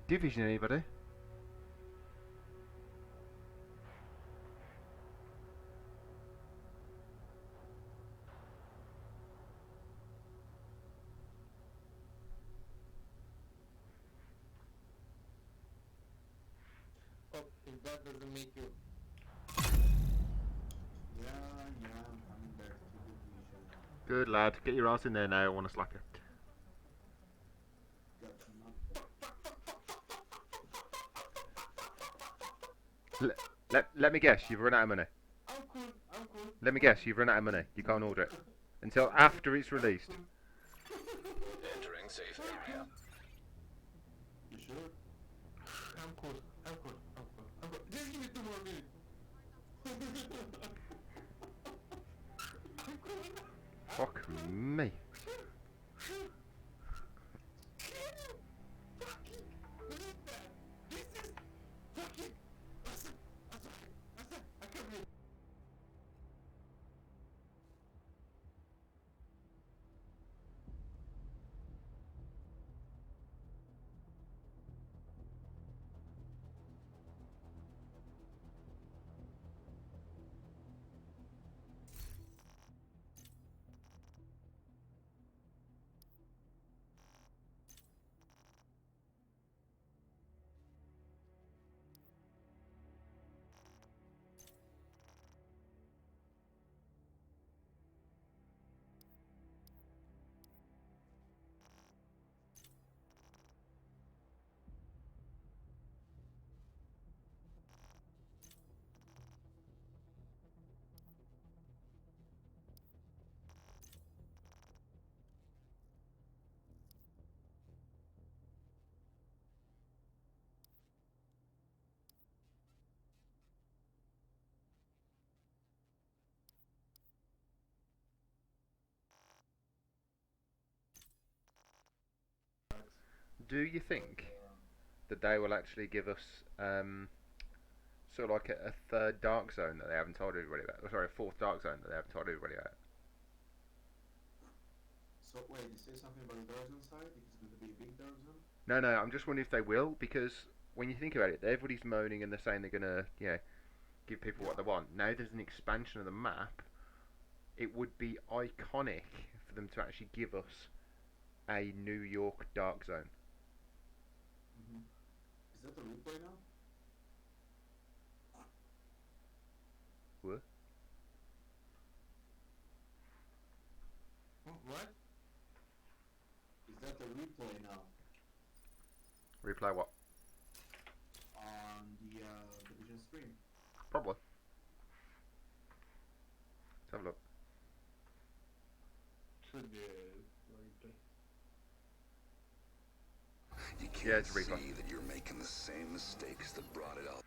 Division, anybody? Oh, if that doesn't make you... Yeah, yeah, I'm coming back to the vision. Good lad. Get your ass in there now. I want to slack it. Got knocked back. Let me guess. You've run out of money. I'm cool, I'm cool. Let me guess. You've run out of money. You can't order it until after it's released. Entering safe area. You sure? I'm cool, I'm cool, I'm cool, I'm cool. Just give me 2 more minutes. I'm cool. Fuck me. Can you fucking believe that? This is fucking awesome. Awesome. I can't believe it. Do you think that they will actually give us sort of like a third dark zone that they haven't told everybody about? Oh, sorry, a fourth dark zone that they haven't told everybody about. So wait, you say something about the dark zone side? If it's going to be a big dark zone? No, no. I'm just wondering if they will because when you think about it, everybody's moaning and they're saying they're gonna, give people what Yeah. they want. Now there's an expansion of the map. It would be iconic for them to actually give us a New York dark zone. Mm-hmm. Is that the replay now? What? What? Is that the replay now? Replay what? On the vision stream? Probably. Let's have a look. To the replay. You Yeah, can't it's a replay. see that you're making the same mistakes that brought it up.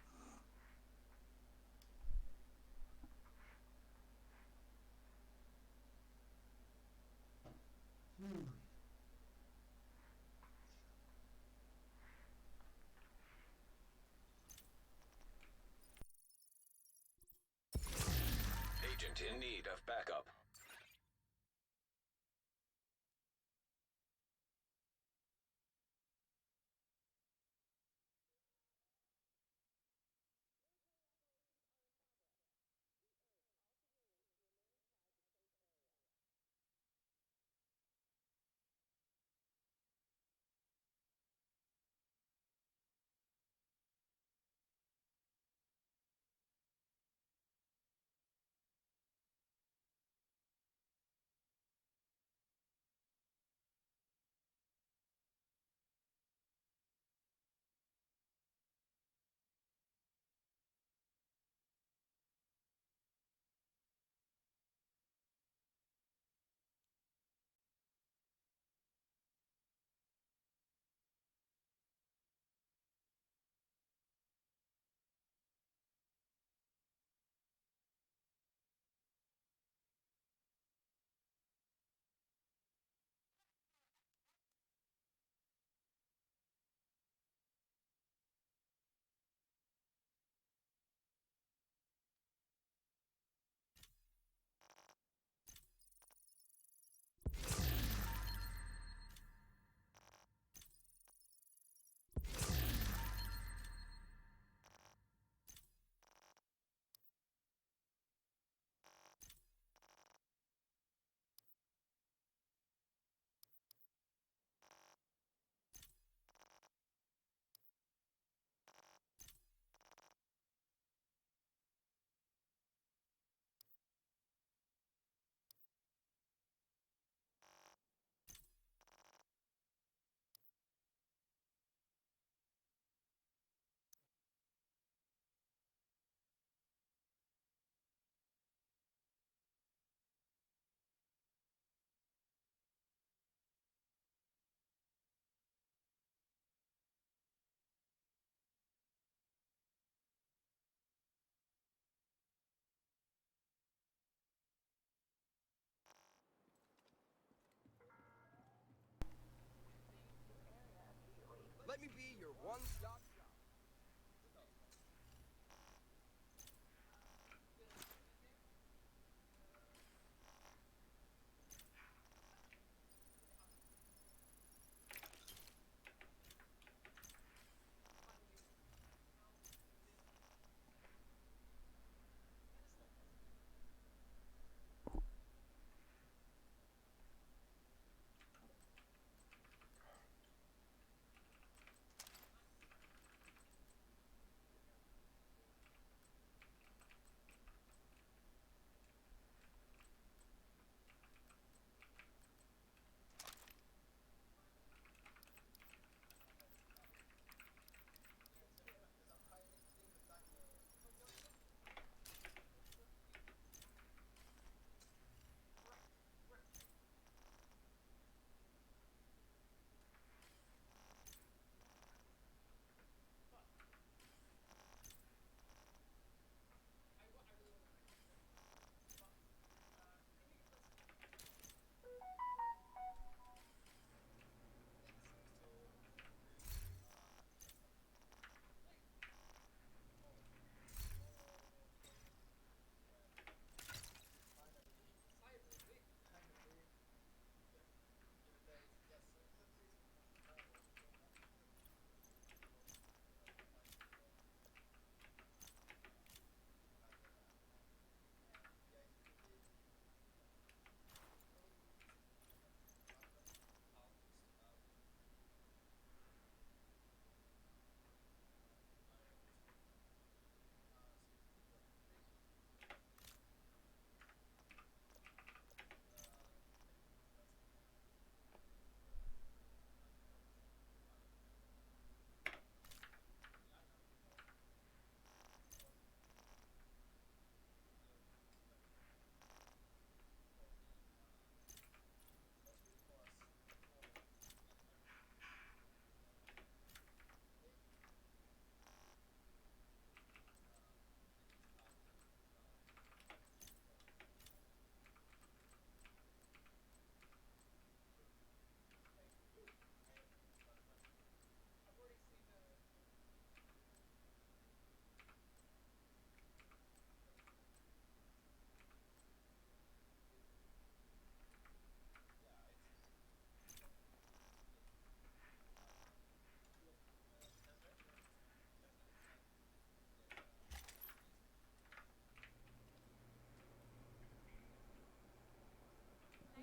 Hmm. Agent in need of backup.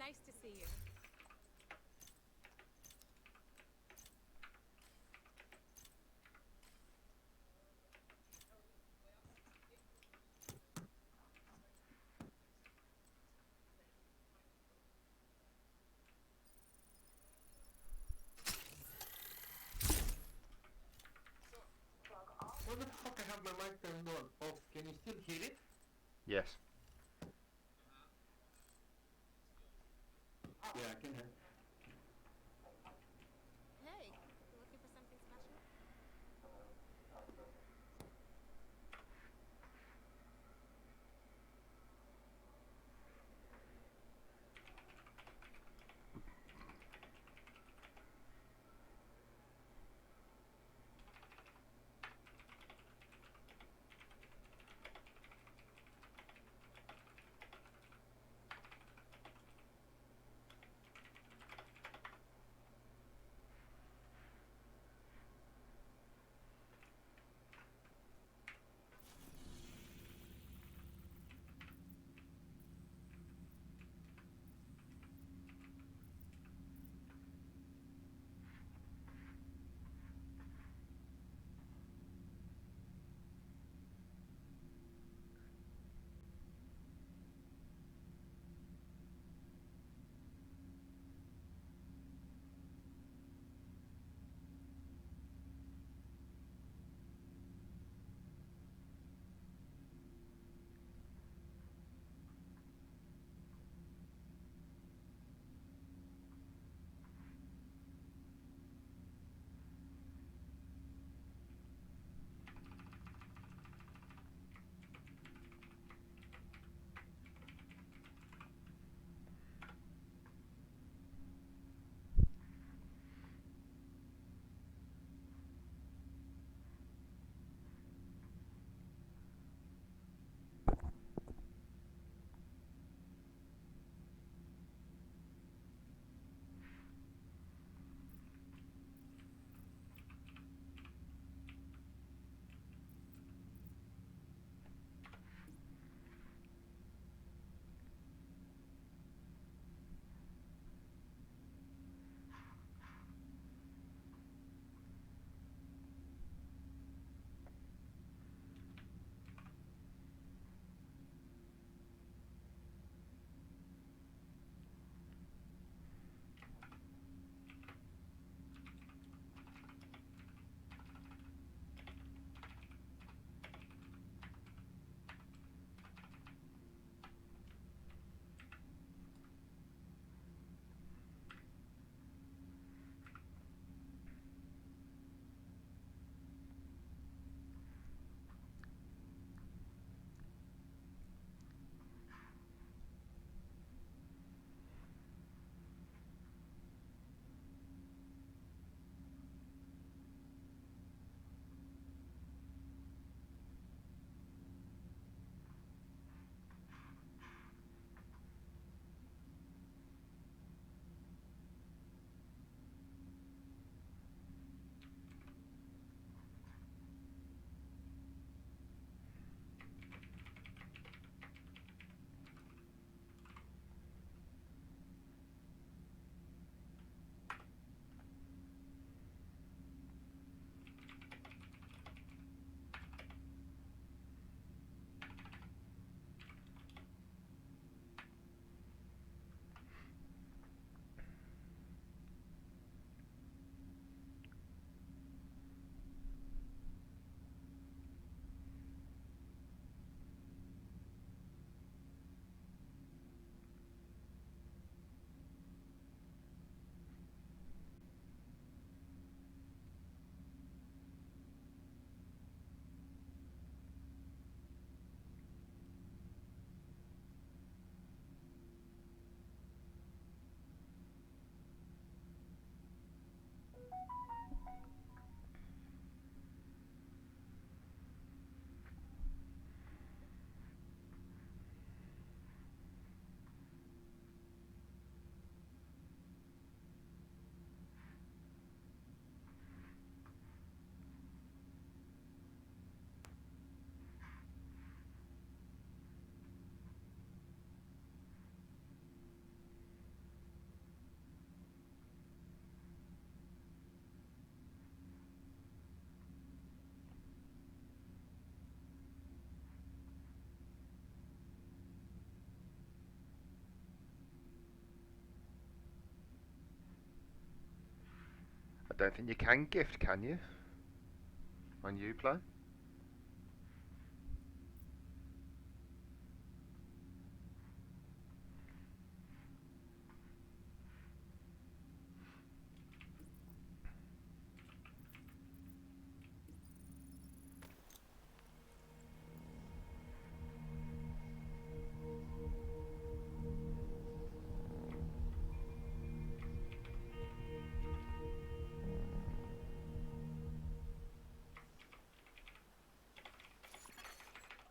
Nice to see you. What the fuck? I have my mic turned on. Off. Can you still hear it? Yes. Yeah, I can hear. Hey, looking for something special? I don't think you can gift, can you? On Uplay?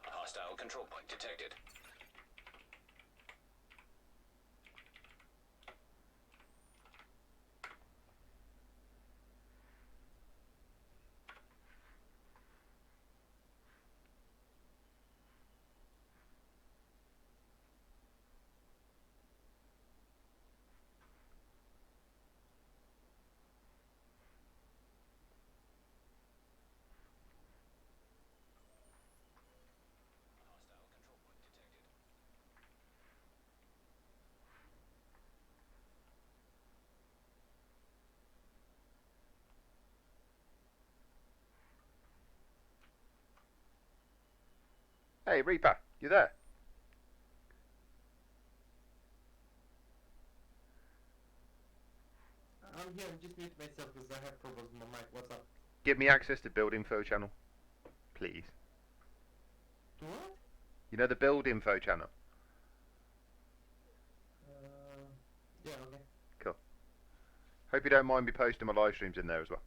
Hostile control point detected. Hostile control point detected. Hey, Reaper, you there? I'm here, I'm just mute myself because I have problems with my mic. What's up? Give me access to build info channel, please. To what? You know the build info channel? Yeah, okay. Cool. Hope you don't mind me posting my live streams in there as well.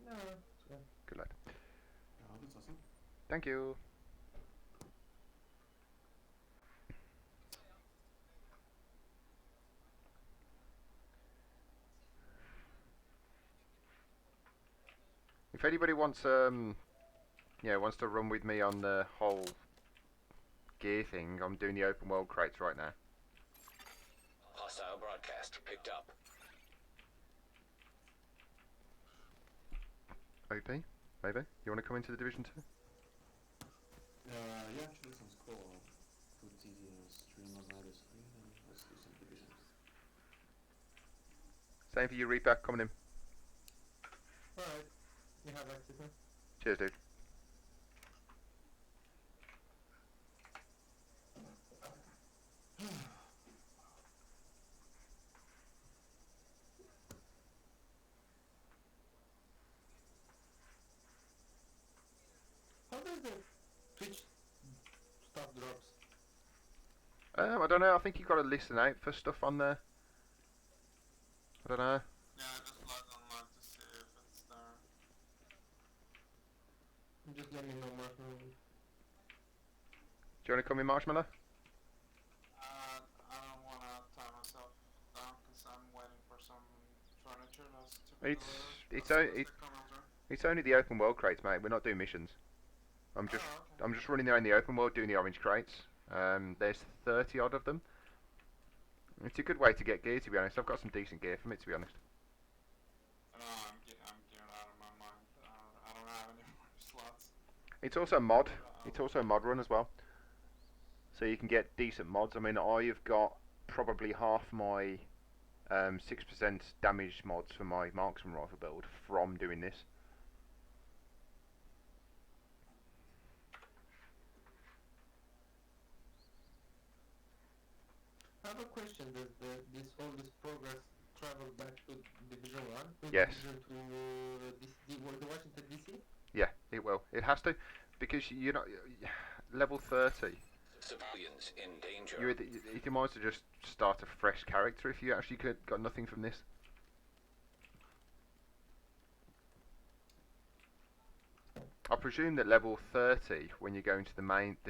No, it's good. Good lad. Ja, das awesome. Thank you. If anybody wants wants to run with me on the whole gear thing, I'm doing the open world crates right now. Hostile broadcast picked up. OP, maybe? You want to come into the Division 2? Yeah, actually sounds cool. I'll put the stream on either screen and let's do some division. Same for you, Reaper, coming in. Alright, you have access now. Cheers, dude. How does the Twitch stuff drops? I don't know, I think you've got to listen out for stuff on there. I don't know. Yeah, I just logged online to see if it's there. Just let me know, Marshmallow. Do you want to come in, Marshmallow? I don't want to tie myself down because I'm waiting for some furniture that's to be delivered. It's As soon as they come over. it's only the open world crates, mate. We're not doing missions. I'm Oh, okay. just running around the open world doing the orange crates. There's 30 odd of them. It's a good way to get gear, to be honest. I've got some decent gear from it, to be honest. No, I'm geared out of my mind. I don't have any more slots. It's also mod. It's also a mod run as well. So you can get decent mods. I mean, I've got probably half my 6% damage mods for my marksman rifle build from doing this. I have a question. Does all this progress travel back to Division 1? To Yes. Division 2, the Washington DC? Yeah, it will. It has to, because you're not level 30. Civilians in danger. You might as well just start a fresh character if you actually got nothing from this. I presume that level 30, when you go into the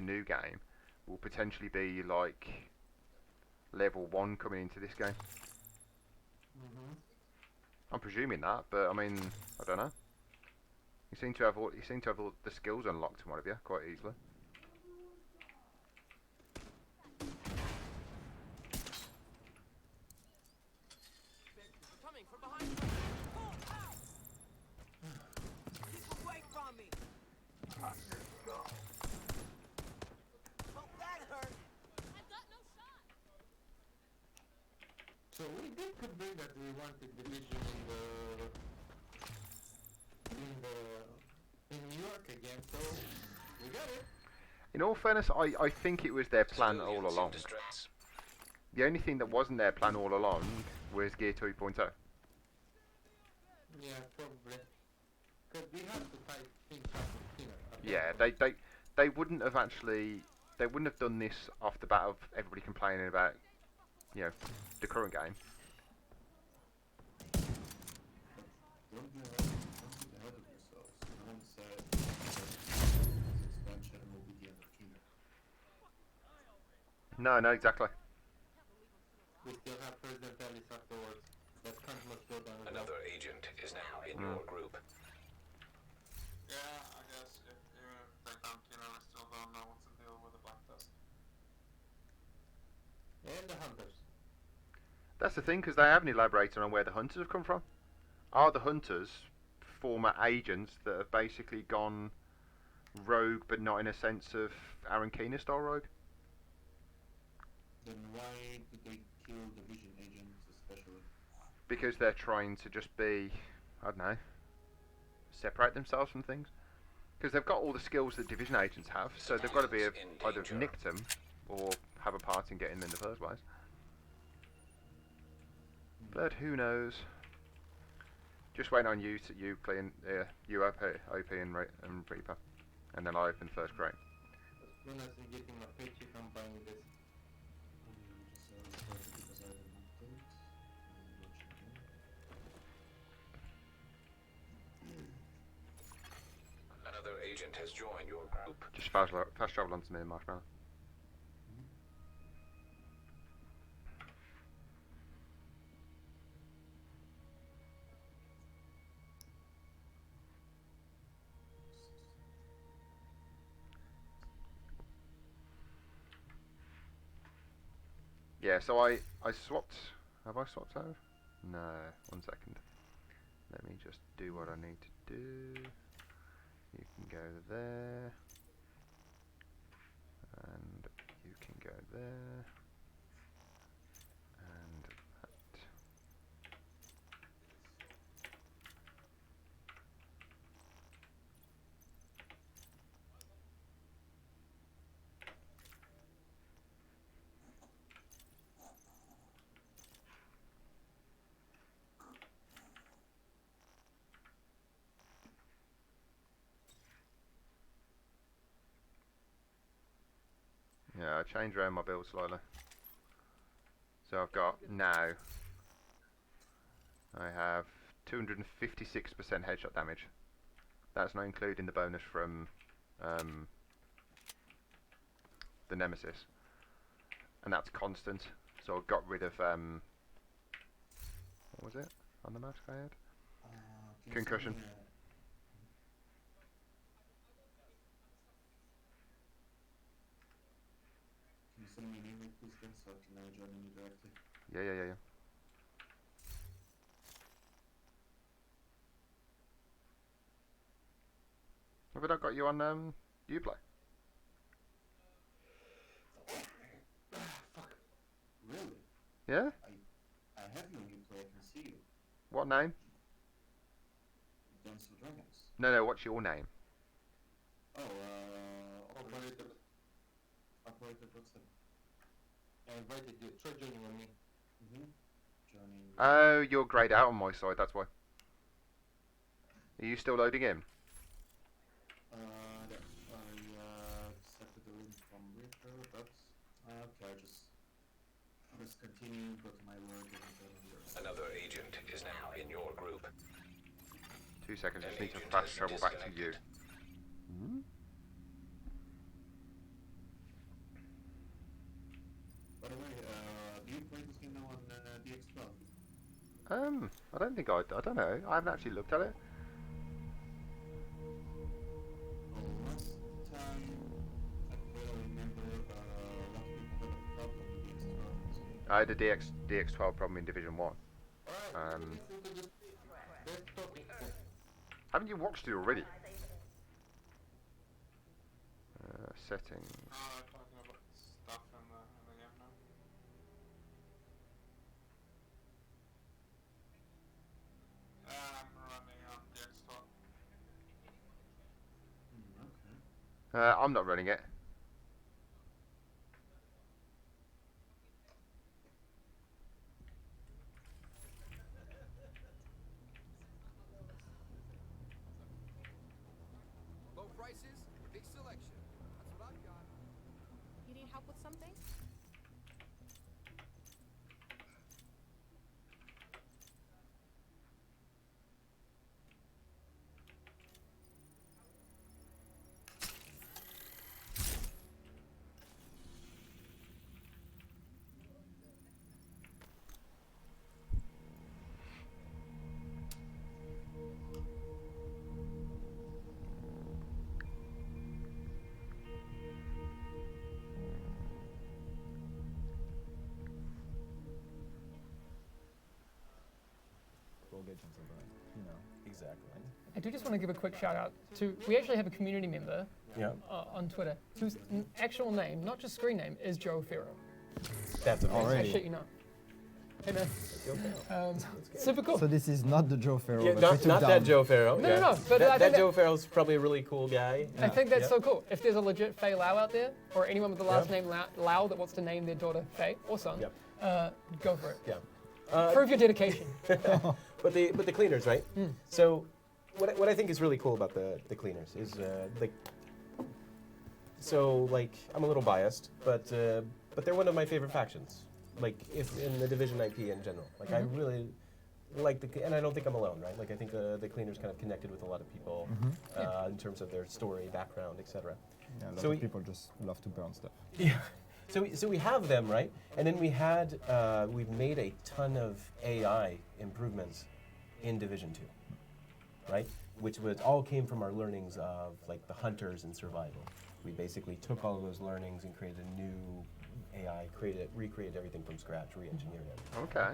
new game, will potentially be like level 1 coming into this game. Mm-hmm. I'm presuming that, but I mean, I don't know. You seem to have all the skills unlocked and what have you, quite easily. Coming from behind me. Oh, ow! Keep away from me. Oh, that hurt. I've got no shot. So we did convey that we wanted Division in the again, so we got it. In all fairness, I think it was their plan all Civilians in along. distress. The only thing that wasn't their plan all along was Gear 2.0. Yeah, probably. Because we have to fight things out with Tina. Yeah, they wouldn't have actually, they wouldn't have done this off the bat of everybody complaining about, you know, the current game. Don't get ahead of yourselves. No one said that this expansion will be the end of Kingdom. No, exactly. We still have President Ellis afterwards. That cunt must go down as well. Another agent is now in your group. Yeah, I guess if even if they come Kino, I still don't know what's the deal with the Black Tusk. And the hunters. That's the thing, because they haven't elaborated on where the hunters have come from. Are the hunters former agents that have basically gone rogue, but not in a sense of Aaron Keener style rogue? Then why did they kill the Vision agents especially? Because they're trying to just be, I don't know, separate themselves from things. Because they've got all the skills that division agents have, so they've got to be Civilians in either danger. nicked them or have a part in getting them in the first place. But who knows? Just waiting on you clean, you OP and Reaper, and then I open the first crate. As soon as I'm getting my paycheck, I'm buying this. Just started because I had an update. And watching again. Another agent has joined your group. Just fast travel onto me and Marshmallow. Yeah, so I swapped. Have I swapped over? No. 1 second. Let me just do what I need to do. You can go there, and you can go there, and that. Yeah, I changed around my build slightly. So I've got now, I have 256% headshot damage. That's not including the bonus from the Nemesis. And that's constant. So I got rid of, what was it on the mask I had? Can you Concussion. send me Can you send me an email please then so I can join you directly? Yeah. Have I not got you on Uplay? Fuck. Really? Yeah? I have you on Uplay, I can see you. What name? Dance with Dragons. No, what's your name? Oh, Operator, Operator Bot7. I invited you. Try joining on me. Joining. Oh, you're greyed out on my side, that's why. Are you still loading in? Yeah, I accepted the link from Reaper, but okay, I just continue, go to my work, and join on yours. Another agent is now in your group. 2 seconds, An just need to agent fast has travel back to you. disconnected. By the way, do you play this game now on DX12? I don't think I don't know. I haven't actually looked at it. Well, last time I played, I remember a lot of people had a problem with DX12. I had a DX12 problem in Division 1. Alright, listen to this. Let's talk. Haven't you watched it already? Settings. Oh, they're talking about stuff in the game now. I'm running on DX12. I'm not running it. Low prices, big selection. That's what I've got. You need help with something? Rogue agents are right. You know. Exactly. I do just want to give a quick shout out to, we actually have a community member Yeah. on Twitter whose actual name, not just screen name, is Joe Ferro. That's amazing. I Already. shit you not. Hey man. Super cool. So this is not the Joe Farrow. Yeah, that we not, took not down. that Joe Farrow. No, yeah. no, but I that, think that that- Joe Farrow's probably a really cool guy. I think that's Yeah. so cool. If there's a legit Faye Lau out there, or anyone with the last Yeah. name Lau that wants to name their daughter Faye or son, Yep. go for it. Yeah. Prove your dedication. But the cleaners, right? So what I think is really cool about the cleaners is like, so like I'm a little biased, but they're one of my favorite factions. Like if in the Division IP in general, like I really like and I don't think I'm alone, right? Like I think the cleaners kind of connected with a lot of people in terms of their story, background, etc. Yeah, a lot So of people just love to burn stuff. Yeah. So we have them, right? And then we've made a ton of AI improvements in Division 2, right? Which all came from our learnings of like the hunters and survival. We basically took all of those learnings and created a new AI, recreated everything from scratch, re-engineered it. Okay.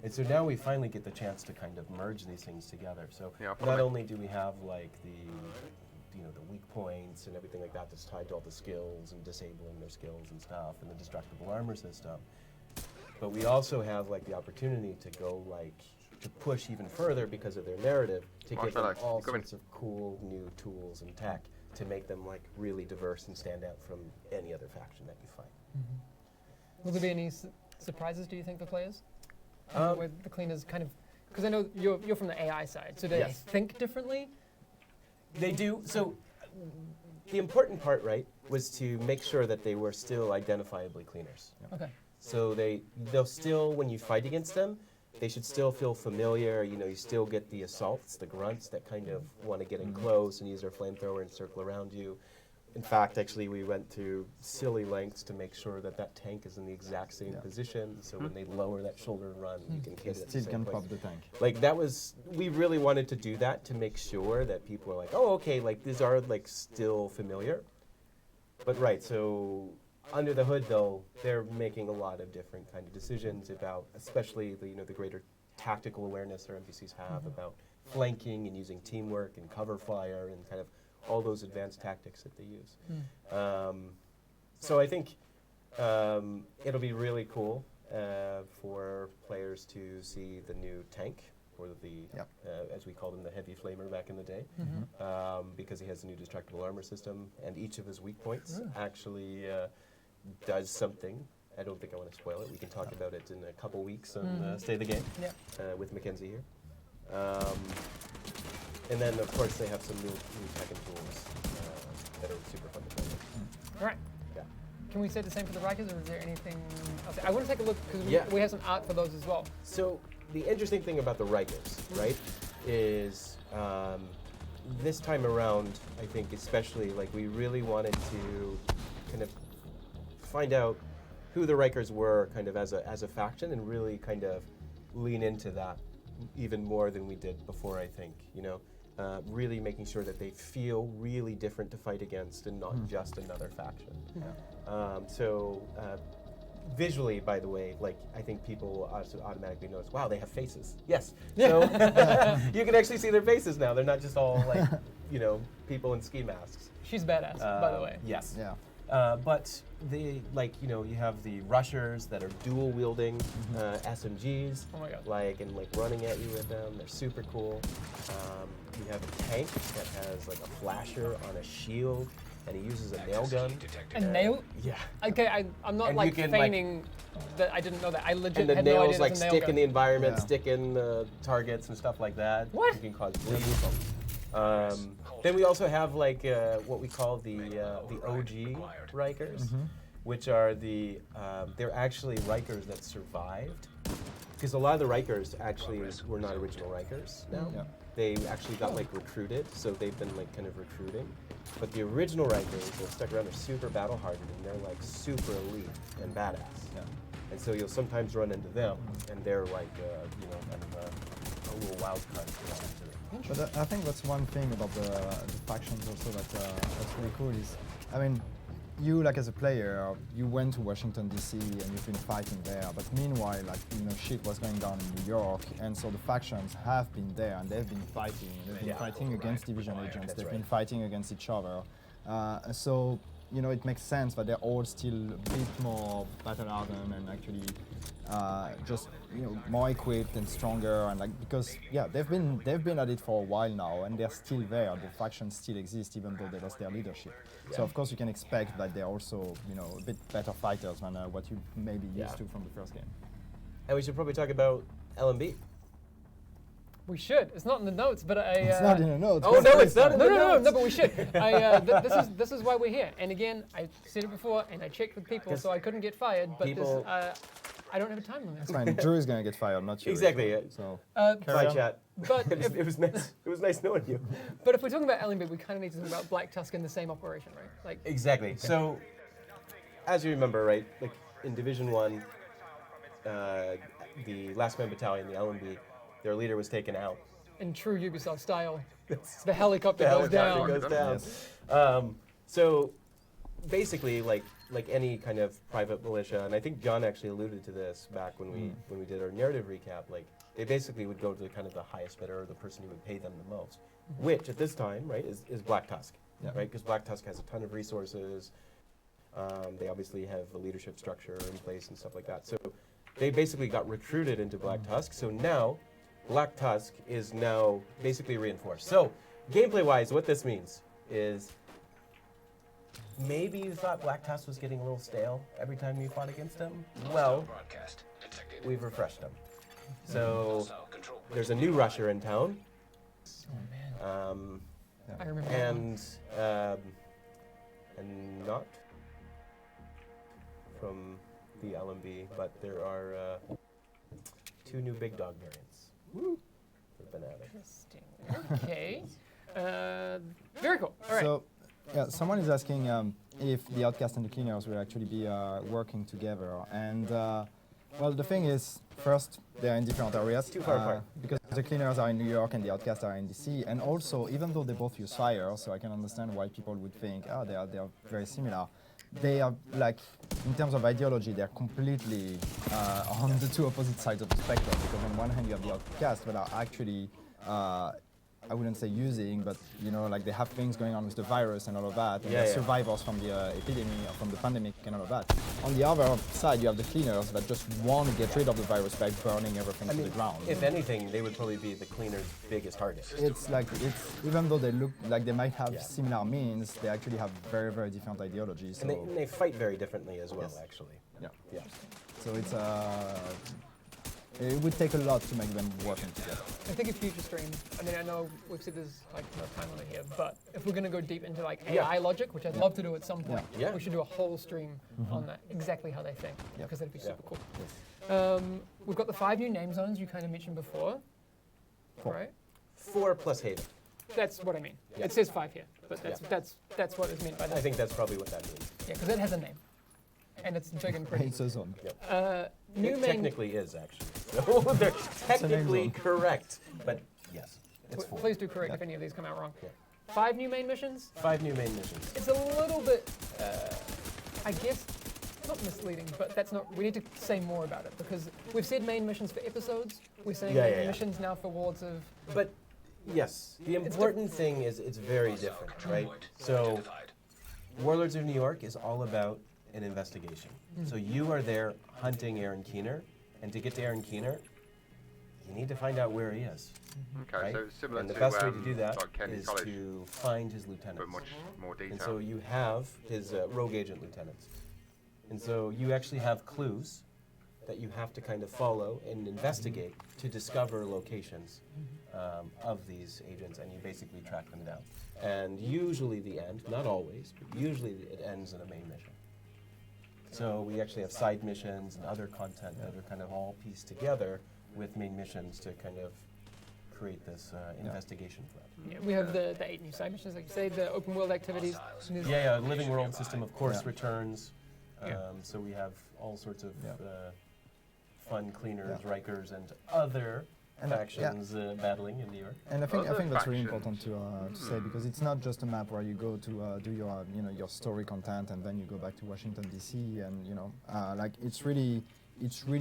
And so now we finally get the chance to kind of merge these things together. So Yeah, not probably. only do we have like the weak points and everything like that that's tied to all the skills and disabling their skills and stuff and the destructible armor system, but we also have like the opportunity to go like to push even further because of their narrative to Watch give my them legs. all Come in. sorts of cool new tools and tech to make them like really diverse and stand out from any other faction that you fight. Will there be any surprises, do you think, for players? Um, Where the cleaners kind of, because I know you're from the AI side, so do Yes. they think differently? They do. So the important part, right, was to make sure that they were still identifiably cleaners. Okay. So they'll still, when you fight against them, they should still feel familiar. You know, you still get the assaults, the grunts that kind of want to get in close and use their flamethrower and circle around you. In fact, actually, we went to silly lengths to make sure that that tank is in the exact same position. So when they lower that shoulder and run, you can hit it at the Still same can place. pop the tank. Like that was, we really wanted to do that to make sure that people are like, oh, okay, like these are like still familiar. But right, so under the hood though, they're making a lot of different kind of decisions about, especially the greater tactical awareness our NPCs have about flanking and using teamwork and cover fire and kind of all those advanced tactics that they use. So I think it'll be really cool for players to see the new tank, or the, Yep. as we called him, the heavy flamer back in the day, because he has a new destructible armor system, and each of his weak points actually does something. I don't think I want to spoil it. We can talk about it in a couple weeks on Stay the Game with Mackenzie here. And then, of course, they have some new tech and tools that are super fun to play with. All right. Yeah. Can we say the same for the Rikers, or is there anything else? I want to take a look, because Yeah. we have some art for those as well. So the interesting thing about the Rikers, right, is this time around, I think especially, like we really wanted to kind of find out who the Rikers were kind of as a faction and really kind of lean into that even more than we did before, I think, really making sure that they feel really different to fight against and not just another faction. Visually, by the way, like I think people will also automatically notice, wow, they have faces. Yes. So you can actually see their faces now. They're not just all like, people in ski masks. She's badass, by the way. Yes. Yeah. But they, you have the rushers that are dual wielding SMGs, Oh my God. and running at you with them. They're super cool. You have a tank that has like a flasher on a shield. and he uses a nail gun. A nail? Yeah. Okay, I'm not And like you can, feigning that I didn't know that. I legit And the had no idea nails there like was a nail stick gun. in the environment, Yeah. stick in the targets and stuff like that. What? You can cause bleed. Then we also have like what we call the OG Rikers, which are they're actually Rikers that survived. Because a lot of the Rikers actually were not original Rikers now. Yeah. They actually got like recruited, so they've been like kind of recruiting. But the original Rikers that stuck around are super battle hardened and they're like super elite and badass. Yeah. And so you'll sometimes run into them, and they're like, kind of a little wild card to run into. But I think that's one thing about the factions also that's really cool is, I mean, you like as a player, you went to Washington DC and you've been fighting there. But meanwhile, like shit was going down in New York, and so the factions have been there and they've been fighting. They've been fighting against division agents. They've been fighting against each other. So it makes sense that they're all still a bit more battle hardened and actually just more equipped and stronger, and like because they've been at it for a while now and they're still there. The factions still exist even though they lost their leadership. So of course you can expect that they're also a bit better fighters than what you may be used to from the first game. And we should probably talk about LMB. We should. It's not in the notes, but I. It's not in the notes. Oh no, it's not in the No, notes. but we should. This is why we're here. And again, I said it before, and I checked with people, so I couldn't get fired. But People- I don't have a time limit. It's fine. Drew's gonna get fired, not you. Exactly, yeah. So Bye, Carry on. chat. But it, was, it was nice. It was nice knowing you. But if we're talking about LMB, we kind of need to talk about Black Tusk in the same operation, right? Like Exactly. So, as you remember, right, like in Division 1, the Last Man Battalion, the LMB, their leader was taken out. in true Ubisoft style, the helicopter The goes helicopter down. goes down. So basically, like any kind of private militia, and I think John actually alluded to this back when we did our narrative recap. Like they basically would go to kind of the highest bidder, or the person who would pay them the most, which at this time, right, is Black Tusk, right? Because Black Tusk has a ton of resources. They obviously have a leadership structure in place and stuff like that. So they basically got recruited into Black Tusk. So now Black Tusk is now basically reinforced. So gameplay-wise, what this means is maybe you thought Black Tusk was getting a little stale every time you fought against him. Well, Broadcast detected. we've refreshed them. So Also, control point there's a new rusher in town. Oh man, I remember. that one. And not from the LMB, but there are 2 new big dog variants. Woo! They've been added. Interesting. Okay. Very cool. All right. So, someone is asking if the Outcast and the Cleaners will actually be working together. And, well, the thing is, first, they're in different areas. Too far apart. Because the Cleaners are in New York and the Outcasts are in DC. And also, even though they both use fire, so I can understand why people would think, they are very similar. They are, like, in terms of ideology, they're completely on the 2 opposite sides of the spectrum. Because on one hand, you have the Outcasts that are actually I wouldn't say using, but like they have things going on with the virus and all of that, and they're survivors from the epidemic or from the pandemic and all of that. On the other side, you have the Cleaners that just want to get rid of the virus by burning everything to the ground. If anything, they would probably be the Cleaners' biggest target. It's like even though they look like they might have similar means, they actually have very, very different ideologies. So And they fight very differently as well, actually. yeah. So it's it would take a lot to make them working together. I think a future stream. I mean, I know we've said there's like no time limit here, but if we're going to go deep into like AI logic, which I'd love to do at some point, Yeah. we should do a whole stream on that, exactly how they think, because that'd be super cool. Yes. We've got the 5 new name zones you kind of mentioned before, right? 4 plus Haven. That's what I mean. Yeah. It says 5 here, but that's what is meant by I that. think that's probably what that means. Yeah, because it has a name, and it's big and pretty. It's a zone. New It main. technically is, actually. So they're technically zone. correct, but yes, it's 4. Please do correct if any of these come out wrong. 5 new main missions. 5 new main missions. It's a little bit, I guess, not misleading, but that's not. We need to say more about it because we've said main missions for episodes. We're saying main missions now for wards of. But yes, the important thing is it's very different, right? So identified. Warlords of New York is all about an investigation. So you are there hunting Aaron Keener, and to get to Aaron Keener, you need to find out where he is. Okay, Right? so it's similar And the to best way to do that like Kenny is College, to find his lieutenants. but much more detail. And so you have his rogue agent lieutenants. And so you actually have clues that you have to kind of follow and investigate to discover locations of these agents, and you basically track them down. And usually the end, not always, but usually it ends in a main mission. So we actually have side missions and other content that are kind of all pieced together with main missions to kind of create this investigation thread. Yeah, we have the 8 new side missions, like you say, the open world activities. and there's- Yeah, living world system, of course, Yeah. returns. Yeah. So we have all sorts of Yeah. fun cleaners, Yeah. Rikers, and other And, factions battling in New York. And I think Other that's really factions. important to say, because it's not just a map where you go to do your your story content and then you go back to Washington D.C. and like it's really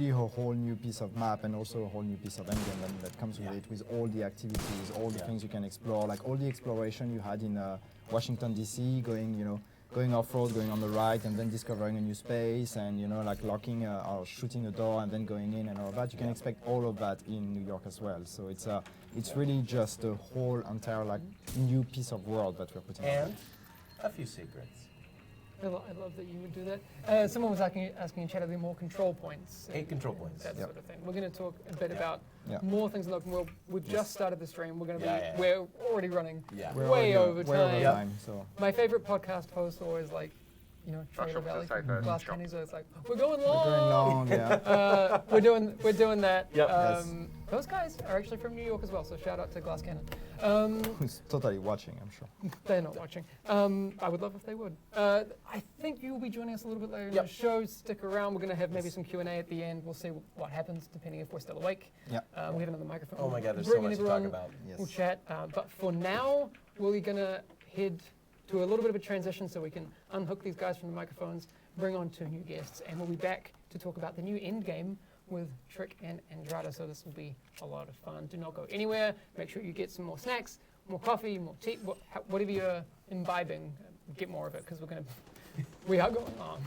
a whole new piece of map and also a whole new piece of endgame that comes with Yeah. it, with all the activities, all the Yeah. things you can explore, like all the exploration you had in Washington D.C. going off-road, going on the right, and then discovering a new space, and like locking or shooting a door and then going in and all that. You can expect all of that in New York as well. So it's really just a whole entire like new piece of world that we're putting. And a few secrets. I love that you would do that. Someone was asking in chat, are there more control points? 8 control points. That Yep. sort of thing. We're going to talk a bit about Yeah. more things in the open world. We've just started the stream. We're going to be, Yeah. we're already running Yeah. We're way already- over way over time. time. So My favorite podcast host always like, Trailer off to Valley say from first, Glass chop. Candy's always like, we're going we're long. going long. Yeah. We're doing that. Yep. Yes. Those guys are actually from New York as well, so shout out to Glass Cannon. Who's totally watching, I'm sure. They're not watching. I would love if they would. I think you will be joining us a little bit later in Yep. the show. Stick around. We're going to have maybe some Q&A at the end. We'll see what happens depending if we're still awake. Yeah. We have another microphone. Oh my God, there's so Bringing much to talk everyone. about. Yes. We'll chat. But for now, we're going to head to a little bit of a transition so we can unhook these guys from the microphones, bring on 2 new guests, and we'll be back to talk about the new end game with Trick and Andrada. So this will be a lot of fun. Do not go anywhere. Make sure you get some more snacks, more coffee, more tea, whatever you're imbibing, get more of it because we are going on.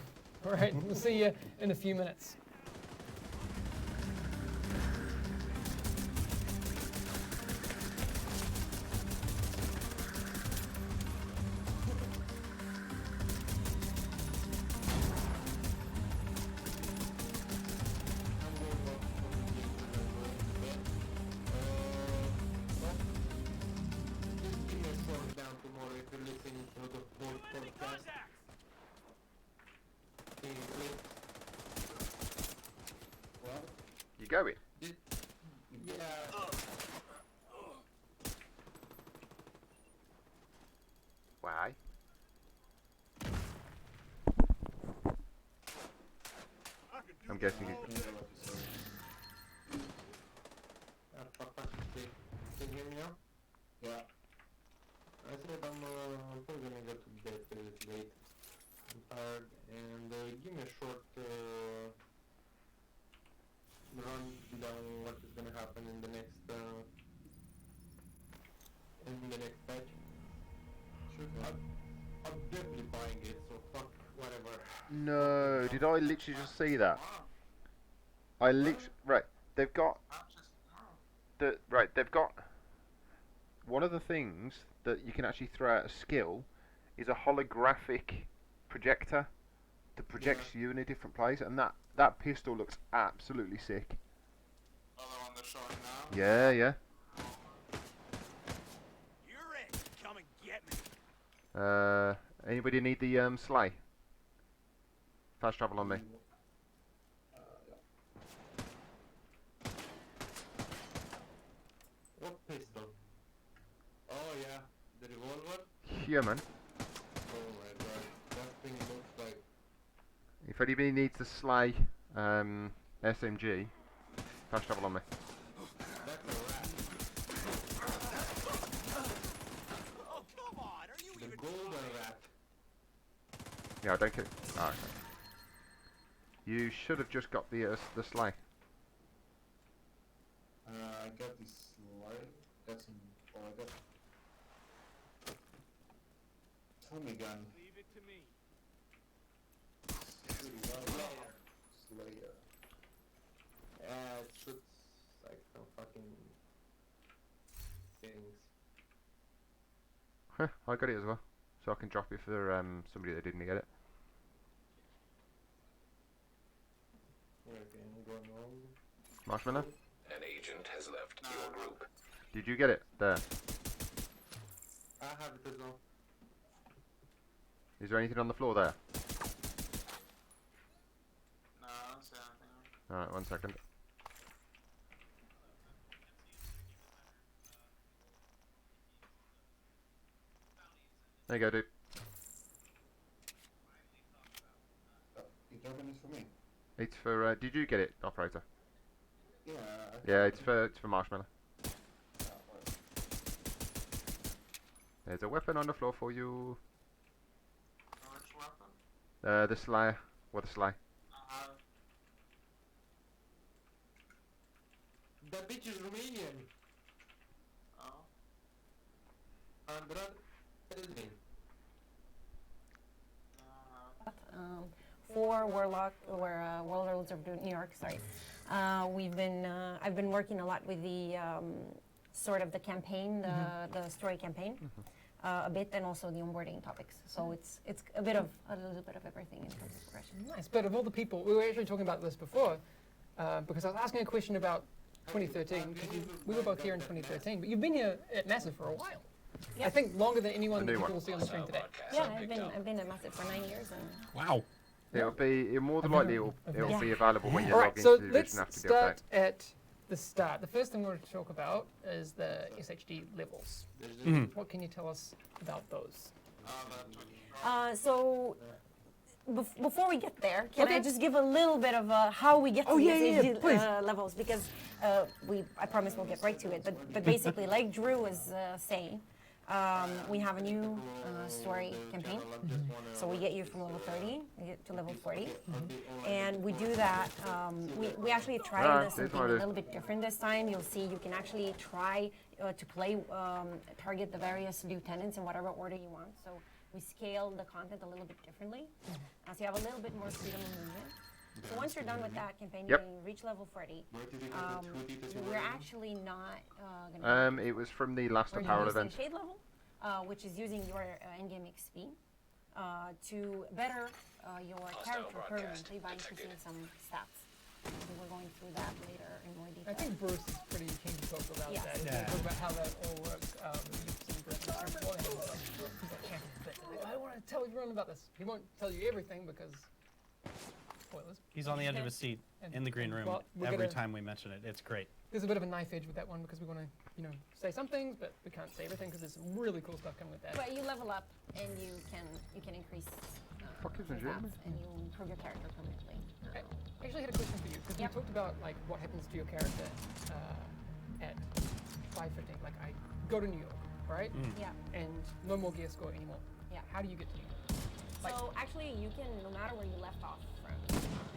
All right, we'll see you in a few minutes. Down tomorrow if you're listening to the whole podcast. Can you click? What? You going? Yeah. Why? I'm guessing you. Papa, can you hear me now? Yeah. I said I'm probably gonna go to bed a bit late. I'm tired, and give me a short run down what is gonna happen in the next patch. Sure. I'm definitely buying it, so fuck whatever. No, did I literally just see that? I literally right. They've got They've got one of the things that you can actually throw out a skill is a holographic projector that projects you in a different place, and that pistol looks absolutely sick. Oh, the one they're showing now? Yeah, yeah. You're it. Come and get me. Anybody need the sleigh? Fast travel on me. What pistol? Oh yeah, the revolver? Yeah, man. Oh my god, that thing looks like... If anybody needs the sleigh SMG, fast travel on me. That's a rat. Oh, come on. Are you The even golden trying? rat. Yeah, I don't care. Oh, okay. You should have just got the sleigh. I got this slide. Got some... Oh, I got... Tommy gun. Leave it to me. Slayer. Slayer. Yeah, it shoots like some fucking things. Huh, I got it as well. So I can drop it for somebody that didn't get it. Okay, I'm going home. Marshmallow? An agent has left your group. Did you get it? There. I have it as well. Is there anything on the floor there? No, I don't see anything. Alright, 1 second. There you go, dude. You dropping this for me? It's for, did you get it, operator? Yeah. Yeah, it's for Marshmallow. There's a weapon on the floor for you. Which weapon? The Slayer. What a Slayer. I have. That bitch is Romanian. Oh. Andrad Elvin. For Warlock or Warlords of New York, sorry. I've been working a lot with the sort of the campaign, the story campaign, a bit, and also the onboarding topics. So it's a little bit of everything in terms of progression. Nice. But of all the people, we were actually talking about this before, because I was asking a question about 2013. Because we were both here in 2013, but you've been here at Massive for a while. Yeah. I think longer than anyone The new people one. will see on the screen today. Yeah, I've been at Massive for 9 years, and Wow. It'll more than likely it'll Yeah. be available when you All log right, into so the let's division after the start update. at the start. The first thing we're going to talk about is the SHD levels. What can you tell us about those? so before we get there, can I Okay. just give a little bit of how we get to yeah, these yeah, please. levels? Because I promise we'll get right to it. But basically, like Drew was saying, we have a new story campaign. So we get you from level 30, we get to level 40. And we do that, we actually tried this something a little bit different this time. You'll see you can actually try to play, target the various lieutenants in whatever order you want. So we scale the content a little bit differently. So you have a little bit more freedom of movement. So once you're done with that campaign, Yep. you reach level 40. We're actually not going to... It was from the last We're apparel using event. Shade level, which is using your in-game XP to better your character permanently by increasing some stats. So we're going through that later in more detail. I think Bruce is pretty keen to talk about Yeah. that. He's Yeah. gonna talk about how that all works. Some Bruce is reporting. He's like, I want to tell everyone about this. He won't tell you everything because spoilers. He's on the edge of his seat And- in the green room well, we're every gonna- time we mention it. It's great. There's a bit of a knife edge with that one because we want to, say some things, but we can't say everything because there's some really cool stuff coming with that. But you level up and you can increase Fuck is your in German? stats and you improve your character permanently. I actually had a question for you because Yep. we talked about like what happens to your character at 5:15. Like I go to New York, right? Yeah. And no more gear score anymore. Yeah. How do you get to New York? Like- So actually, you can, no matter where you left off from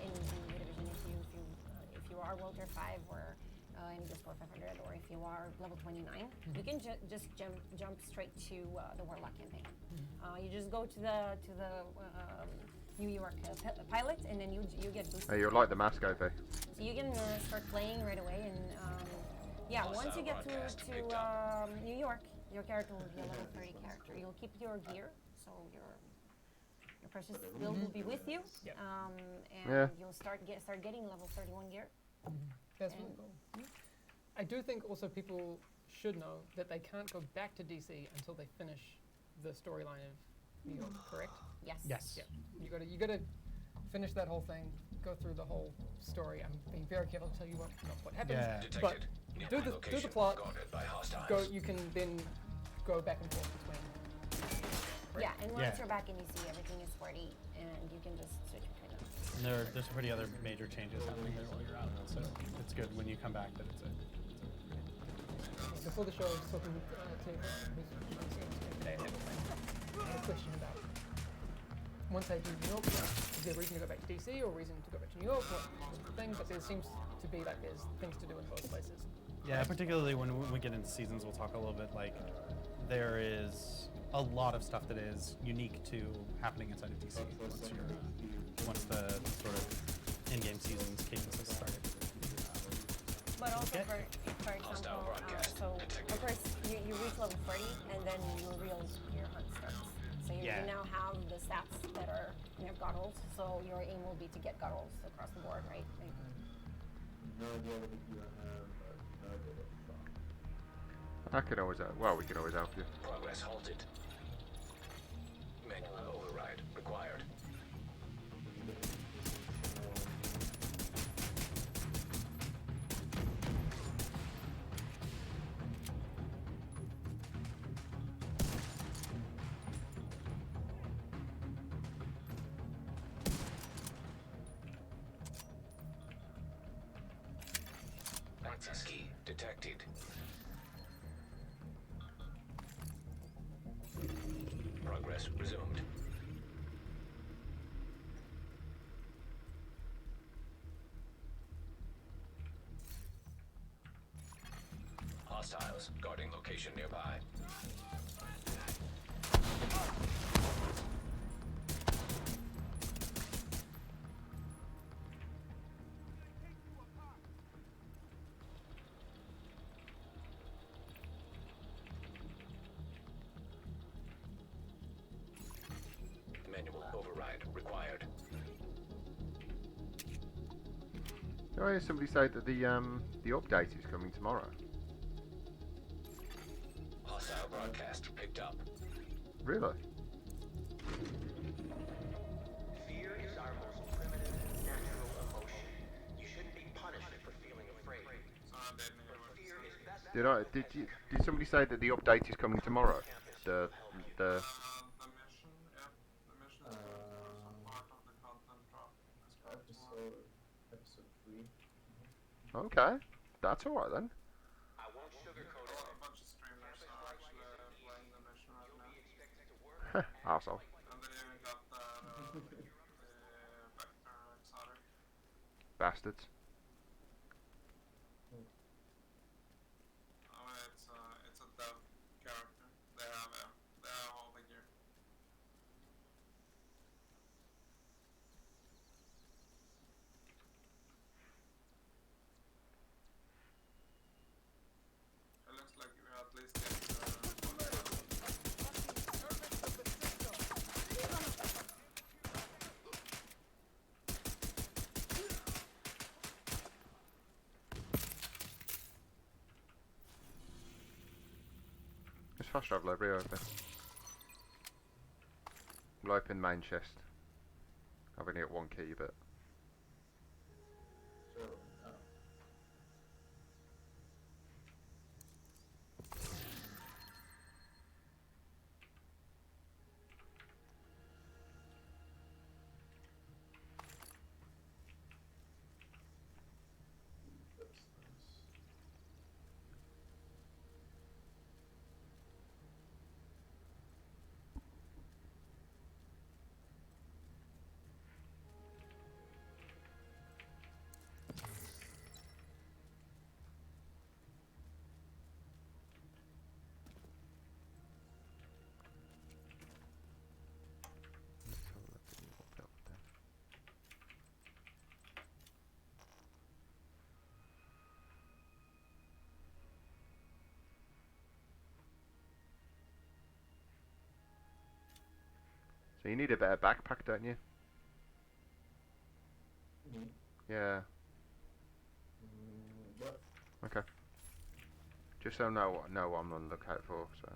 in the division, if you are World Tier 5 or in the score 500, or if you are level 29, you can just jump straight to the Warlock campaign. You just go to the New York pilot, and then you get boosted. Hey, you're like the mask over. So you can start playing right away, and yeah, once you get to New York, your character will be a level 30 character. You'll keep your gear, so your precious build will be with you, Yep. and Yeah. you'll start getting level 31 gear. That's really cool. I do think also people should know that they can't go back to DC until they finish the storyline of New York, correct? Yes. Yes. Yeah. You gotta finish that whole thing, go through the whole story. I'm being very careful to tell you what happens. Yeah. But Detected. do the Location plot. guarded by hostiles. Go. You can then go back and forth between. Yeah, and once Yeah. you're back in DC, everything is 40, and you can just switch between them. And there's some pretty other major changes happening there while you're out. So it's good when you come back that it's a Before the show, I was talking to who's on screen today. I had a question about once I do New York, is there a reason to go back to DC or a reason to go back to New York? What's the thing? But there seems to be like there's things to do in both places. Yeah, particularly when we get into seasons, we'll talk a little bit like there is a lot of stuff that is unique to happening inside of DC once the sort of in-game seasons cadence has started. But also, Okay. for example, so of course you reach level 40 and then your real spear hunt starts. So you Yeah. now have the stats that are god rolls. So your aim will be to get god rolls across the board, right? Like, No idea what you have, but no idea what the fuck. I could always help. Well, we could always help you. Progress halted. Manual override required. Access key detected. Progress resumed. Hostiles guarding location nearby. Manual override required. I hear somebody say that the update is coming tomorrow. Hostile broadcast picked up. Really? Fear is our most primitive, natural emotion. You shouldn't be punished for feeling afraid. Fear is best. Did somebody say that the update is coming tomorrow? The The mission, yeah. The mission is going to some part of the content drop as well tomorrow. Episode 3. okay, that's all right then. I won't sugarcoat it. A bunch of streamers are actually playing the mission right now. Arsehole. And they even got the Vector exotic. Bastards. I mean, it's a dev character. They have all the gear. It looks like we at least get Just fast travel over here, open. We'll open main chest. I've only got one key, but So, that's nice. let's have a look at what that would do. So you need a better backpack, don't you? Me? Yeah. What? Okay. Just so I know what I'm on the lookout for. So.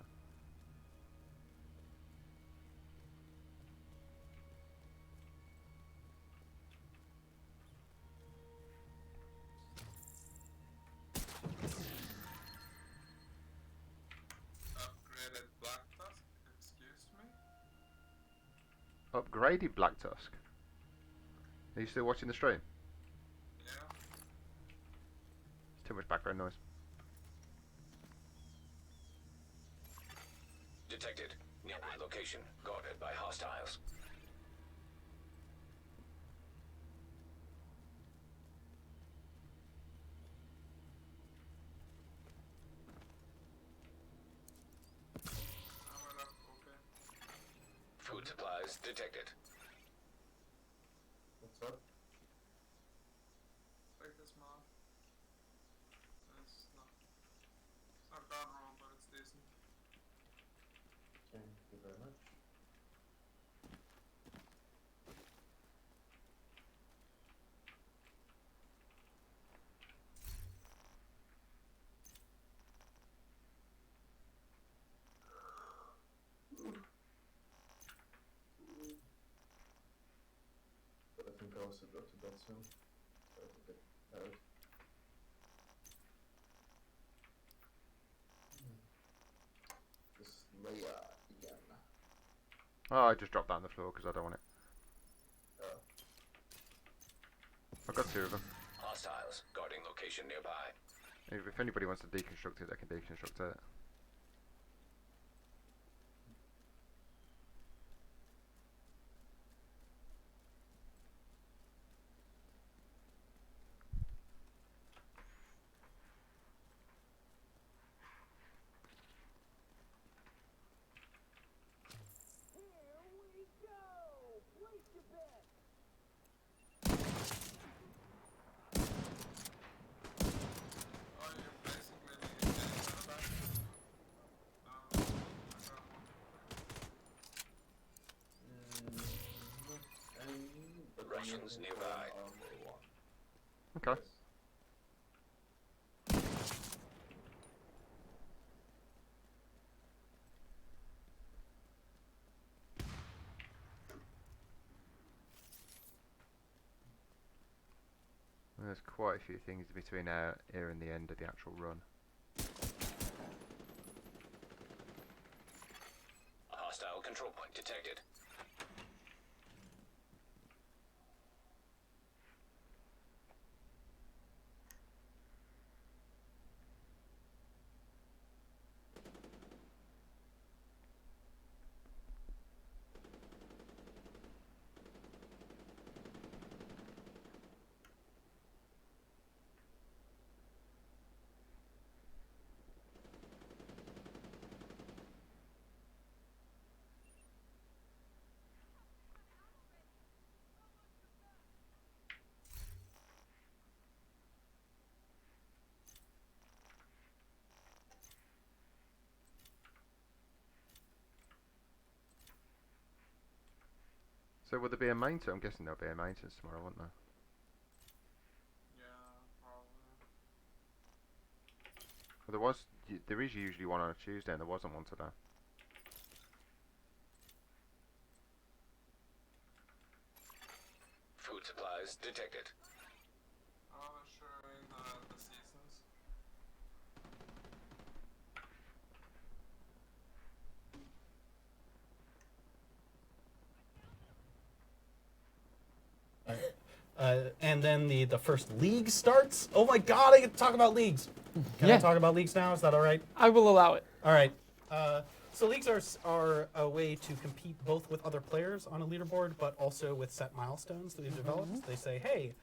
upgraded Black Tusk. Excuse me? Upgraded Black Tusk. Are you still watching the stream? Yeah. Too much background noise. Detected. Nearby location guarded by hostiles. Power up, okay. Food supplies detected. What's up? Take this mod. very much. But I think I also go to bed soon. So I'm a bit tired. This Leia again. Oh, I just dropped that on the floor because I don't want it. Oh. I've got 2 of them. Hostiles guarding location nearby. If anybody wants to deconstruct it, they can deconstruct it. Oh, you're basically getting that back. I got one. Not any, but I'm Russians looking for nearby. an armor one. Okay. Yes. There's quite a few things between here and the end of the actual run. A hostile control point detected. So will there be a maintenance? I'm guessing there'll be a maintenance tomorrow, won't there? Yeah, probably. Well, there is usually one on a Tuesday, and there wasn't one today. Food supplies detected. Oh, showing the seasons. And then the first league starts. Oh my god, I get to talk about leagues. Can I Yeah. talk about leagues now? Is that all right? I will allow it. All right. So leagues are a way to compete both with other players on a leaderboard, but also with set milestones that we've developed. They say, hey,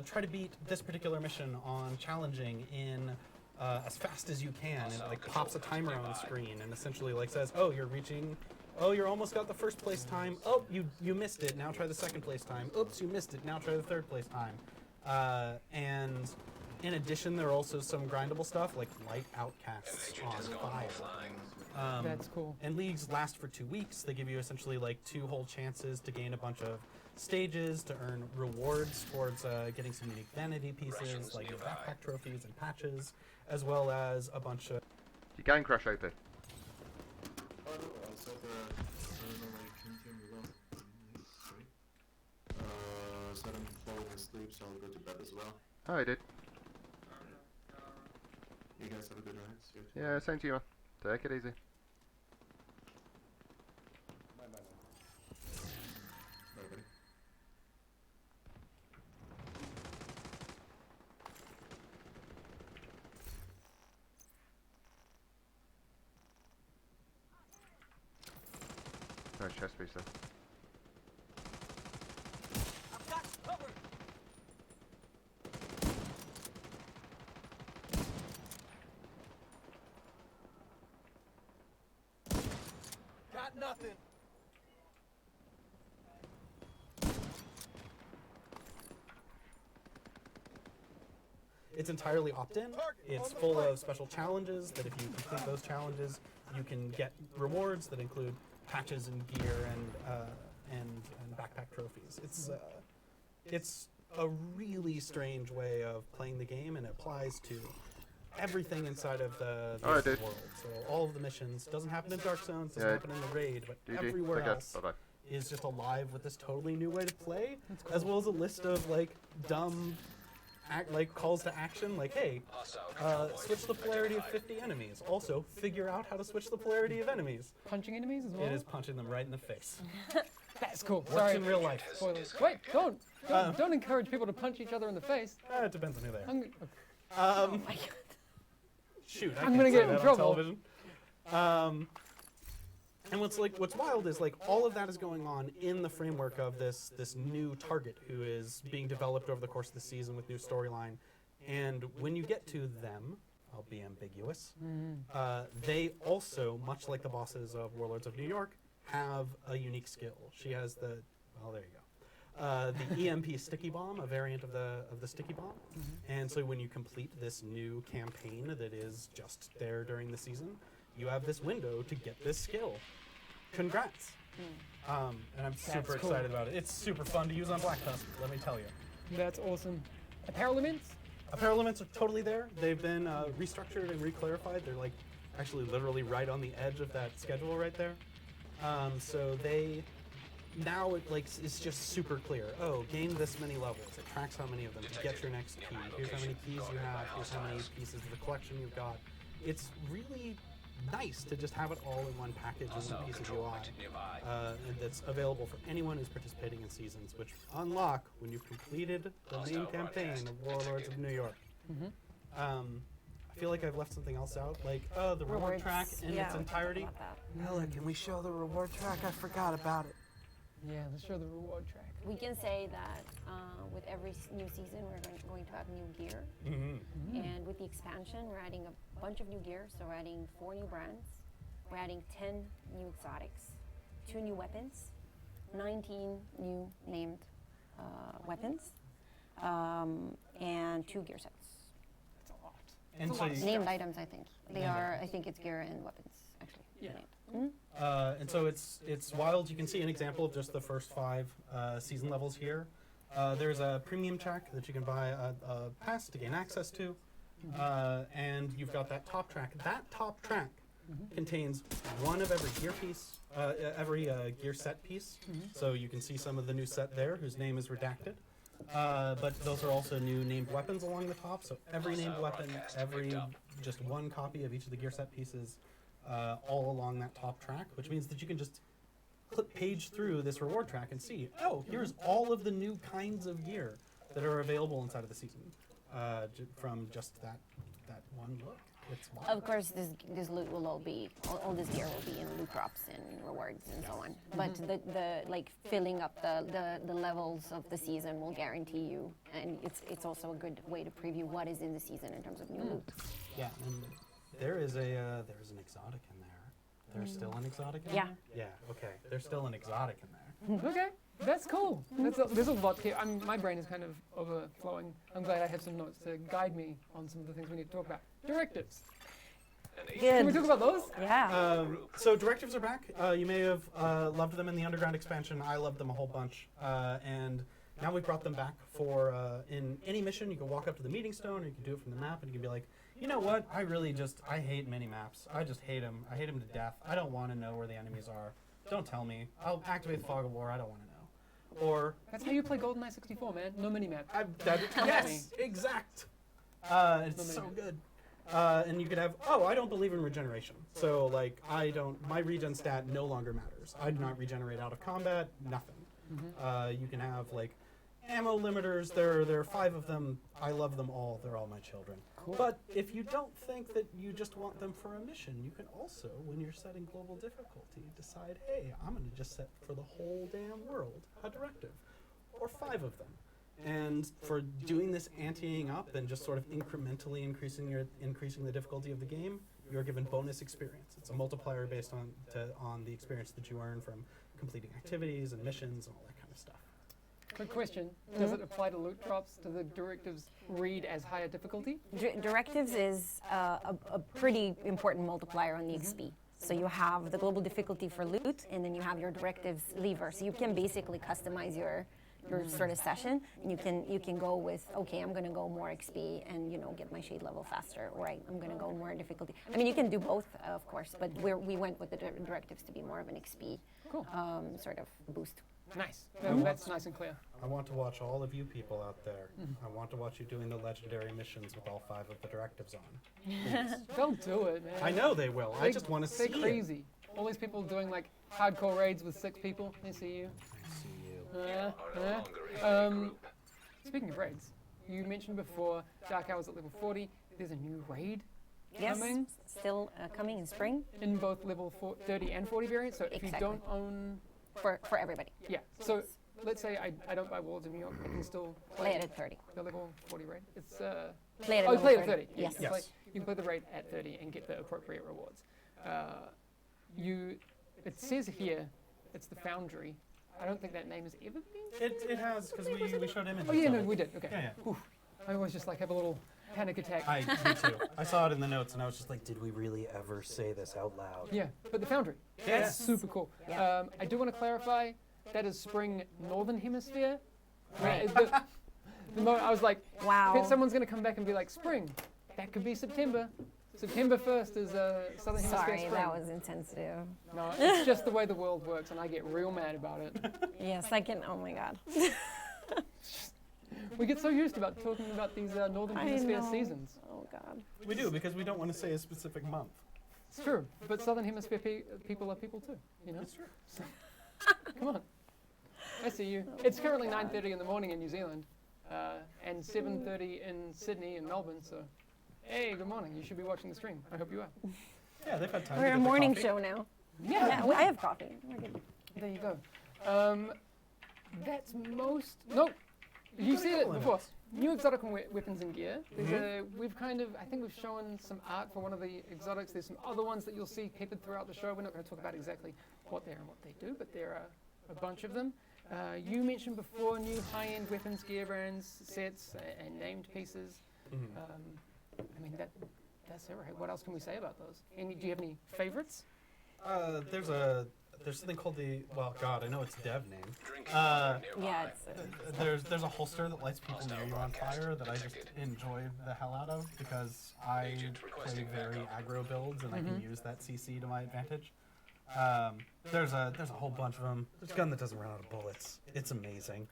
try to beat this particular mission on challenging in as fast as you can, and it like pops a timer on the screen and essentially like says, oh, you're reaching. Oh, you're almost got the first place time. Oh, you missed it. Now try the second place time. Oops, you missed it. Now try the third place time. And in addition, there are also some grindable stuff like light outcasts on fire. That's cool. And leagues last for 2 weeks. They give you essentially like 2 whole chances to gain a bunch of stages, to earn rewards towards getting some unique vanity pieces like backpack trophies and patches, as well as a bunch of. You game crash OP. Oh, no, I said no, I continue well. Sorry. So I'm falling asleep, so I'll go to bed as well. Oh, I did. You guys have a good night. See you Yeah, same to you, man. Take it easy. Bye, bye, bye. Bye, buddy. Nice chest piece there. Got nothing. It's entirely opt-in. It's full of special challenges that if you complete those challenges, you can get rewards that include patches and gear and backpack trophies. It's a really strange way of playing the game, and it applies to everything inside of the open world. So all of the missions doesn't happen in Dark Zones, doesn't happen in the raid, but everywhere else is just alive with this totally new way to play, as well as a list of like dumb calls to action, like, hey, switch the polarity of 50 enemies. Also, figure out how to switch the polarity of enemies. Punching enemies as well? It is punching them right in the face. That's cool. Works in real life. Spoilers. Wait, don't encourage people to punch each other in the face. It depends on who they are. Oh my god. Shoot, I'm gonna get in trouble. Television. And what's wild is like all of that is going on in the framework of this new target who is being developed over the course of the season with new storyline. And when you get to them, I'll be ambiguous. They also, much like the bosses of Warlords of New York, have a unique skill. She has there you go. The EMP sticky bomb, a variant of the sticky bomb. And so when you complete this new campaign that is just there during the season, you have this window to get this skill. Congrats. And I'm super excited about it. It's super fun to use on Black Tusk, let me tell you. That's awesome. Apparel elements? Apparel elements are totally there. They've been restructured and reclarified. They're like actually literally right on the edge of that schedule right there. So now it's just super clear. Oh, gain this many levels. It tracks how many of them to get your next key. Here's how many keys you have. Here's how many pieces of the collection you've got. It's really nice to just have it all in one package in one piece of UI. And that's available for anyone who's participating in seasons, which unlock when you've completed the main campaign of Warlords of New York. I feel like I've left something else out, like the reward track in its entirety. Ella, can we show the reward track? I forgot about it. Yeah, let's show the reward track. We can say that with every new season, we're going to have new gear. And with the expansion, we're adding a bunch of new gear. So we're adding 4 new brands. We're adding 10 new exotics, 2 new weapons, 19 new named weapons, and 2 gear sets. That's a lot. And so named items, I think. They are, I think it's gear and weapons, actually. Yeah. And so it's wild. You can see an example of just the first 5 season levels here. There's a premium track that you can buy a pass to gain access to, and you've got that top track. That top track contains one of every gear piece, every gear set piece. So you can see some of the new set there, whose name is redacted. But those are also new named weapons along the top. So every named weapon, just one copy of each of the gear set pieces. All along that top track, which means that you can just page through this reward track and see, oh, here's all of the new kinds of gear that are available inside of the season from just that one look. It's wild. Of course, this loot will all this gear will be in loot drops and rewards and so on. But the like filling up the levels of the season will guarantee you, and it's also a good way to preview what is in the season in terms of new loot. Yeah. And there's an exotic in there. There's still an exotic in there? Yeah, okay. There's still an exotic in there. Okay, that's cool. There's a lot here. My brain is kind of overflowing. I'm glad I have some notes to guide me on some of the things we need to talk about. Directives. Can we talk about those? Yeah. So directives are back. You may have loved them in the Underground expansion. I loved them a whole bunch. And now we've brought them back for, in any mission, you can walk up to the meeting stone, or you can do it from the map, and you can be like, you know what? I hate mini-maps. I just hate them. I hate them to death. I don't want to know where the enemies are. Don't tell me. I'll activate the Fog of War. I don't want to know. Or that's how you play GoldenEye 64, man. No mini-map. Yes, exact. It's so good. And you could have, I don't believe in regeneration. So, like, my regen stat no longer matters. I do not regenerate out of combat, nothing. You can have, like, ammo limiters. There are 5 of them. I love them all. They're all my children. Cool. But if you don't think that you just want them for a mission, you can also, when you're setting global difficulty, decide, hey, I'm going to just set for the whole damn world a directive, or 5 of them. And for doing this anteing up and just sort of incrementally increasing the difficulty of the game, you're given bonus experience. It's a multiplier based on the experience that you earn from completing activities and missions and all that kind of stuff. Quick question. Does it apply to loot drops? Do the directives read as higher difficulty? Directives is a pretty important multiplier on the XP. So you have the global difficulty for loot, and then you have your directives lever. So you can basically customize your sort of session, and you can go with, okay, I'm going to go more XP and get my shade level faster, or I'm going to go more difficulty. I mean, you can do both, of course, but we went with the directives to be more of an XP sort of boost. Nice. That's nice and clear. I want to watch all of you people out there. I want to watch you doing the legendary missions with all 5 of the directives on. They'll do it, man. I know they will. I just want to see They're crazy. All these people doing like hardcore raids with 6 people. I see you. Speaking of raids, you mentioned before Dark Hours at level 40. There's a new raid coming. Still coming in spring. In both level 30 and 40 variants. So if you don't own... For everybody. Yeah. So let's say I don't buy Worlds of New York. I can still play it at 30. The level 40 raid. It's play it at play it at 30. Yes. You can play the raid at 30 and get the appropriate rewards. It says here, it's the Foundry. I don't think that name has ever been. It has, because we showed images. Oh yeah, no, we did. Okay. Yeah. Oof. I always just like have a little panic attack. Me too. I saw it in the notes and I was just like, did we really ever say this out loud? Yeah, but the Foundry. Yeah. That's super cool. Yeah. I do want to clarify, that is spring Northern Hemisphere. Right. The moment I was like, wow. Someone's going to come back and be like, spring. That could be September. September 1st is Southern Hemisphere Sorry, spring. that was insensitive. No, it's just the way the world works and I get real mad about it. Yes, I can. Oh my God. We get so used about talking about these Northern Hemisphere seasons. Oh God. We do, because we don't want to say a specific month. It's true, but Southern Hemisphere people are people too, It's true. So, come on. I see you. It's currently 9:30 in the morning in New Zealand, and 7:30 in Sydney and Melbourne, so hey, good morning. You should be watching the stream. I hope you are. Yeah, they've had time We're to a get the morning coffee. show now. Yeah, I have coffee. We're good. there you go. That's most... Nope. You said it before. New exotic weapons and gear. We've kind of, I think we've shown some art for one of the exotics. There's some other ones that you'll see peppered throughout the show. We're not going to talk about exactly what they are and what they do, but there are a bunch of them. You mentioned before new high-end weapons, gear brands, sets, and named pieces. I mean, that's it, right? What else can we say about those? Do you have any favorites? There's something called I know it's dev name. Yeah, it's There's a holster that lights people near you on fire that I just enjoy the hell out of because I play very aggro builds and I can use that CC to my advantage. There's a whole bunch of them. There's a gun that doesn't run out of bullets. It's amazing.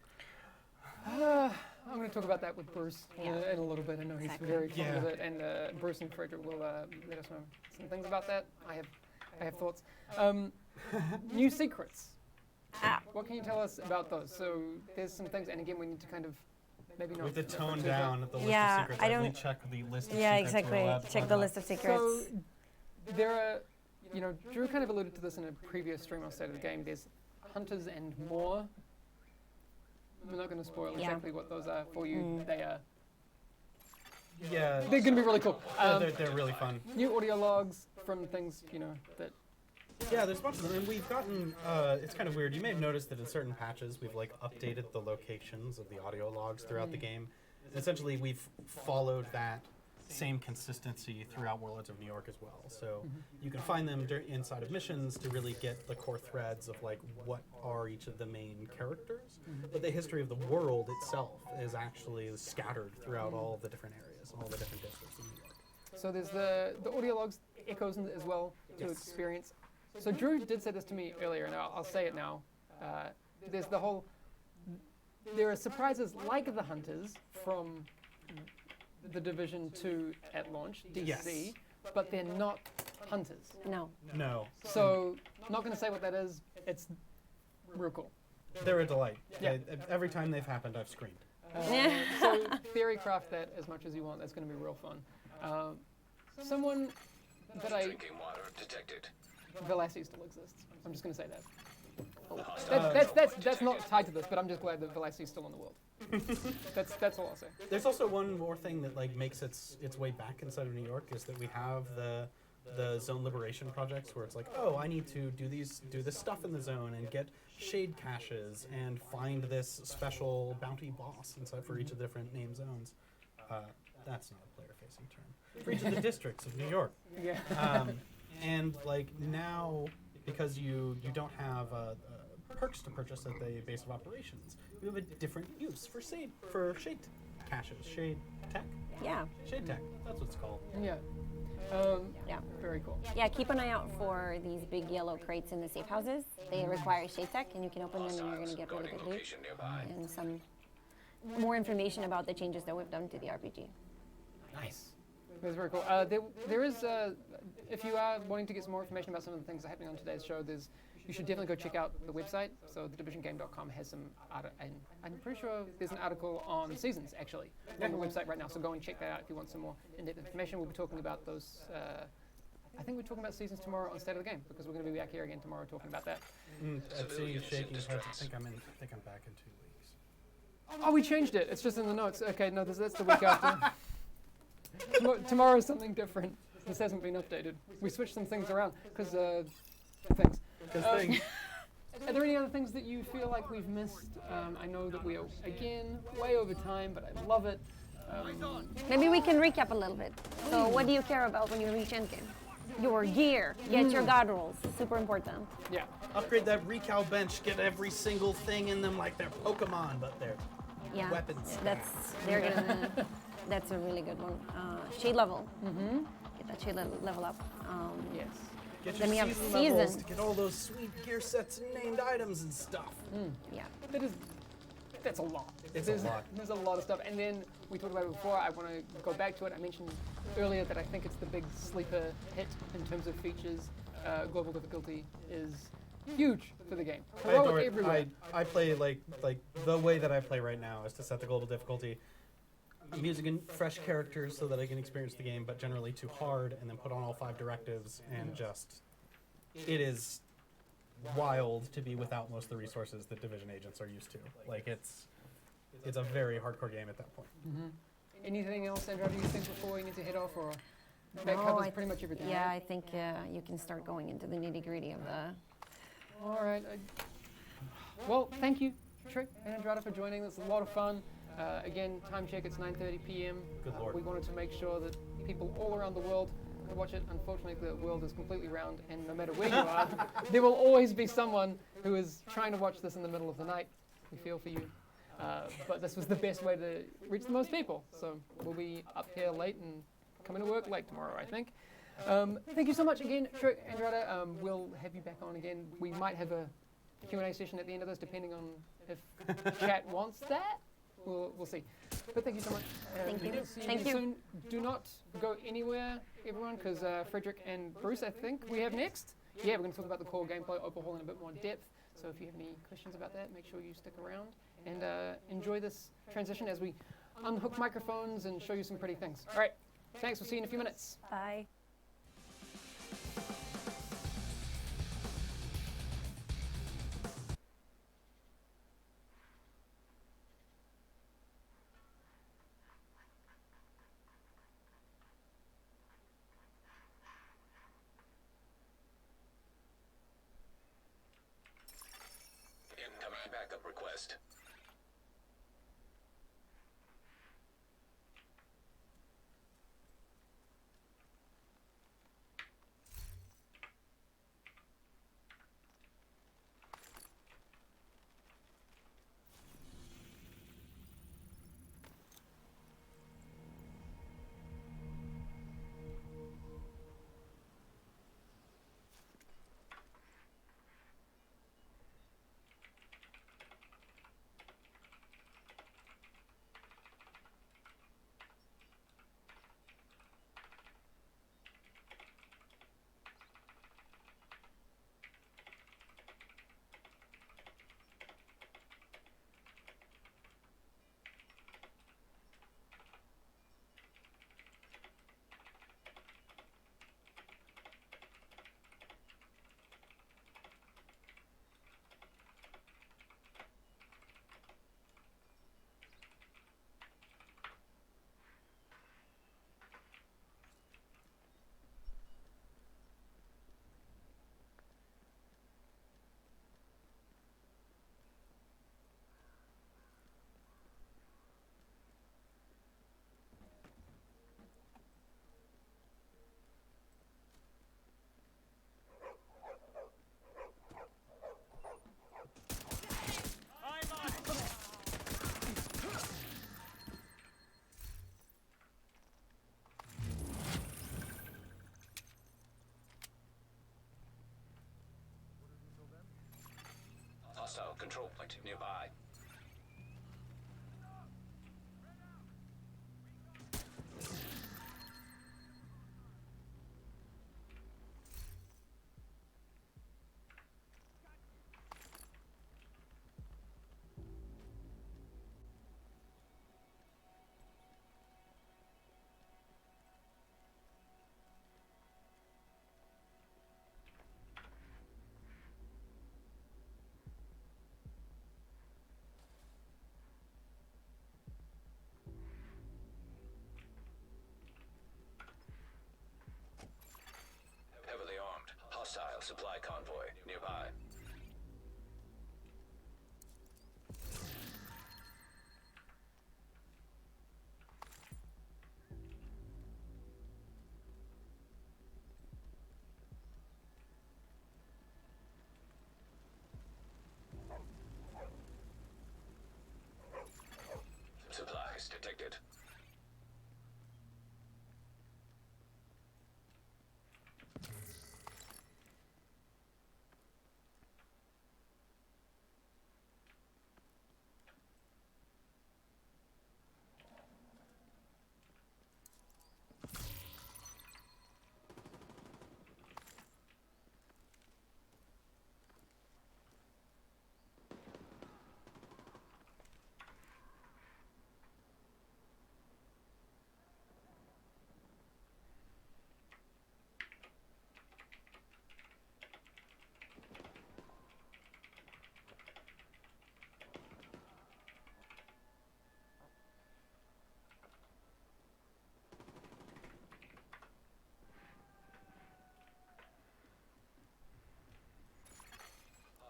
I'm going to talk about that with Bruce in a little bit. I know he's very fond of it, and Bruce and Frederick will let us know some things about that. I have thoughts. New secrets. What can you tell us about those? So there's some things, and again, we need to kind of maybe not... With the tone down the list Yeah, of secrets, I I don't- check the list of Yeah, secrets. exactly. we're allowed to Check talk the about. list of secrets. So there are, Drew kind of alluded to this in a previous stream on State of the Game. There's hunters and more. I'm not going to spoil exactly what those are for you. They are... Yeah. They're going to be really cool. They're really fun. New audio logs from things, that... Yeah, there's a bunch of them, and we've gotten, it's kind of weird. You may have noticed that in certain patches, we've, updated the locations of the audio logs throughout the game. And essentially, we've followed that same consistency throughout Warlords of New York as well. So you can find them inside of missions to really get the core threads of, what are each of the main characters. But the history of the world itself is actually scattered throughout all the different areas, all the different districts in New York. So there's the audio logs, echoes as well to experience. So Drew did say this to me earlier, and I'll say it now. There's the whole... There are surprises like the Hunters from the Division 2 at launch, DC, but they're not Hunters. No. So, not going to say what that is. It's real cool. They're a delight. Yeah. Every time they've happened, I've screamed. So, theory craft that as much as you want. That's going to be real fun. Someone that Drinking water detected. Velassi still exists. I'm just going to say that. That's not tied to this, but I'm just glad that Velassi is still in the world. That's all I'll say. There's also one more thing that makes its way back inside of New York is that we have the zone liberation projects where it's I need to do this stuff in the zone and get shade caches and find this special bounty boss inside for each of the different name zones. That's not a player-facing term. For each of the districts of New York. Yeah. And like now, because you don't have perks to purchase at the base of operations, you have a different use for shade caches, shade tech. Yeah. Shade tech. That's what it's called. Yeah. Yeah. Very cool. Yeah, keep an eye out for these big yellow crates in the safe houses. They require shade tech, and you can open them and you're going to get really good loot. And some more information about the changes that we've done to the RPG. Nice. That's very cool. There is, if you are wanting to get some more information about some of the things that are happening on today's show, you should definitely go check out the website. So thedivisiongame.com has some, and I'm pretty sure there's an article on seasons, actually, on the website right now. So go and check that out if you want some more in-depth information. We'll be talking about those, I think we're talking about seasons tomorrow on State of the Game, because we're going to be back here again tomorrow talking about that. I see you shaking heads. I think I'm back in 2 weeks. Oh, we changed it. It's just in the notes. Okay, no, that's the week after. Tomorrow is something different. This hasn't been updated. We switched some things around because things. Are there any other things that you feel like we've missed? I know that we are, again, way over time, but I love it. Maybe we can recap a little bit. So what do you care about when you reach endgame? Your gear. Get your god rolls. Super important. Yeah. Upgrade that recal bench. Get every single thing in them like they're Pokemon, but they're weapons. That's a really good one. Shade level. Get that shade level up. Yes. Get Then we your have season levels season. to get all those sweet gear sets and named items and stuff. Yeah. That's a lot. It's a lot. There's a lot of stuff. And then we talked about it before. I want to go back to it. I mentioned earlier that I think it's the big sleeper hit in terms of features. Global difficulty is huge for the game. I adore Heroic it. everywhere. I play like the way that I play right now is to set the global difficulty. I'm using fresh characters so that I can experience the game, but generally too hard, and then put on all 5 directives, and just it is wild to be without most of the resources that Division agents are used to. Like it's a very hardcore game at that point. Anything else, Sandra, do you think before we need to head off, or that covers pretty much everything? Yeah, right? I think you can start going into the nitty-gritty of the... All right. Well, thank you, Trick and Andrada, for joining. This was a lot of fun. Again, time check, it's 9:30 p.m. Good Lord. We wanted to make sure that people all around the world could watch it. Unfortunately, the world is completely round, and no matter where you are, there will always be someone who is trying to watch this in the middle of the night. We feel for you. But this was the best way to reach the most people. So we'll be up here late and coming to work late tomorrow, I think. Thank you so much again, Trick, Andrada. We'll have you back on again. We might have a Q&A session at the end of this, depending on if chat wants that. We'll see. But thank you so much. Thank you. See Thank you you. soon. Do not go anywhere, everyone, because Frederick and Bruce, I think, we have next. Yeah, we're going to talk about the core gameplay overhaul in a bit more depth. So if you have any questions about that, make sure you stick around and enjoy this transition as we unhook microphones and show you some pretty things. All right. Thanks. We'll see you in a few minutes. Bye. Incoming backup request. control point nearby. Heavily armed. Hostile supply convoy nearby. Supplies detected.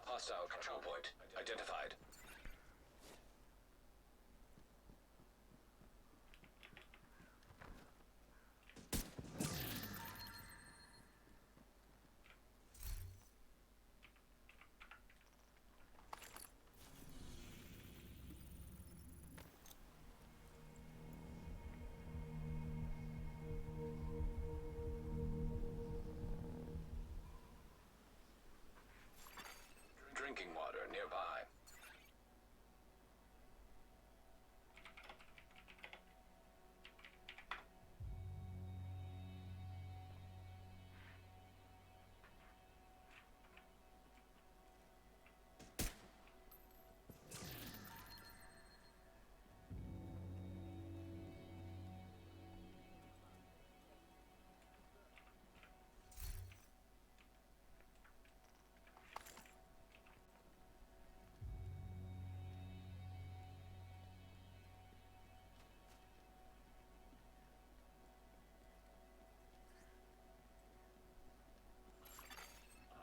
Hostile control point identified. Drinking water nearby.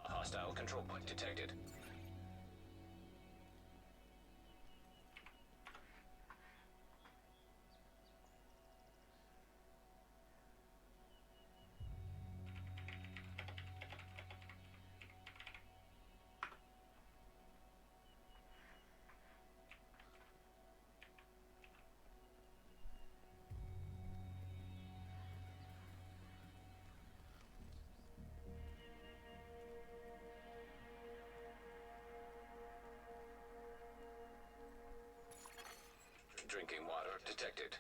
Hostile control point detected. Drinking water detected.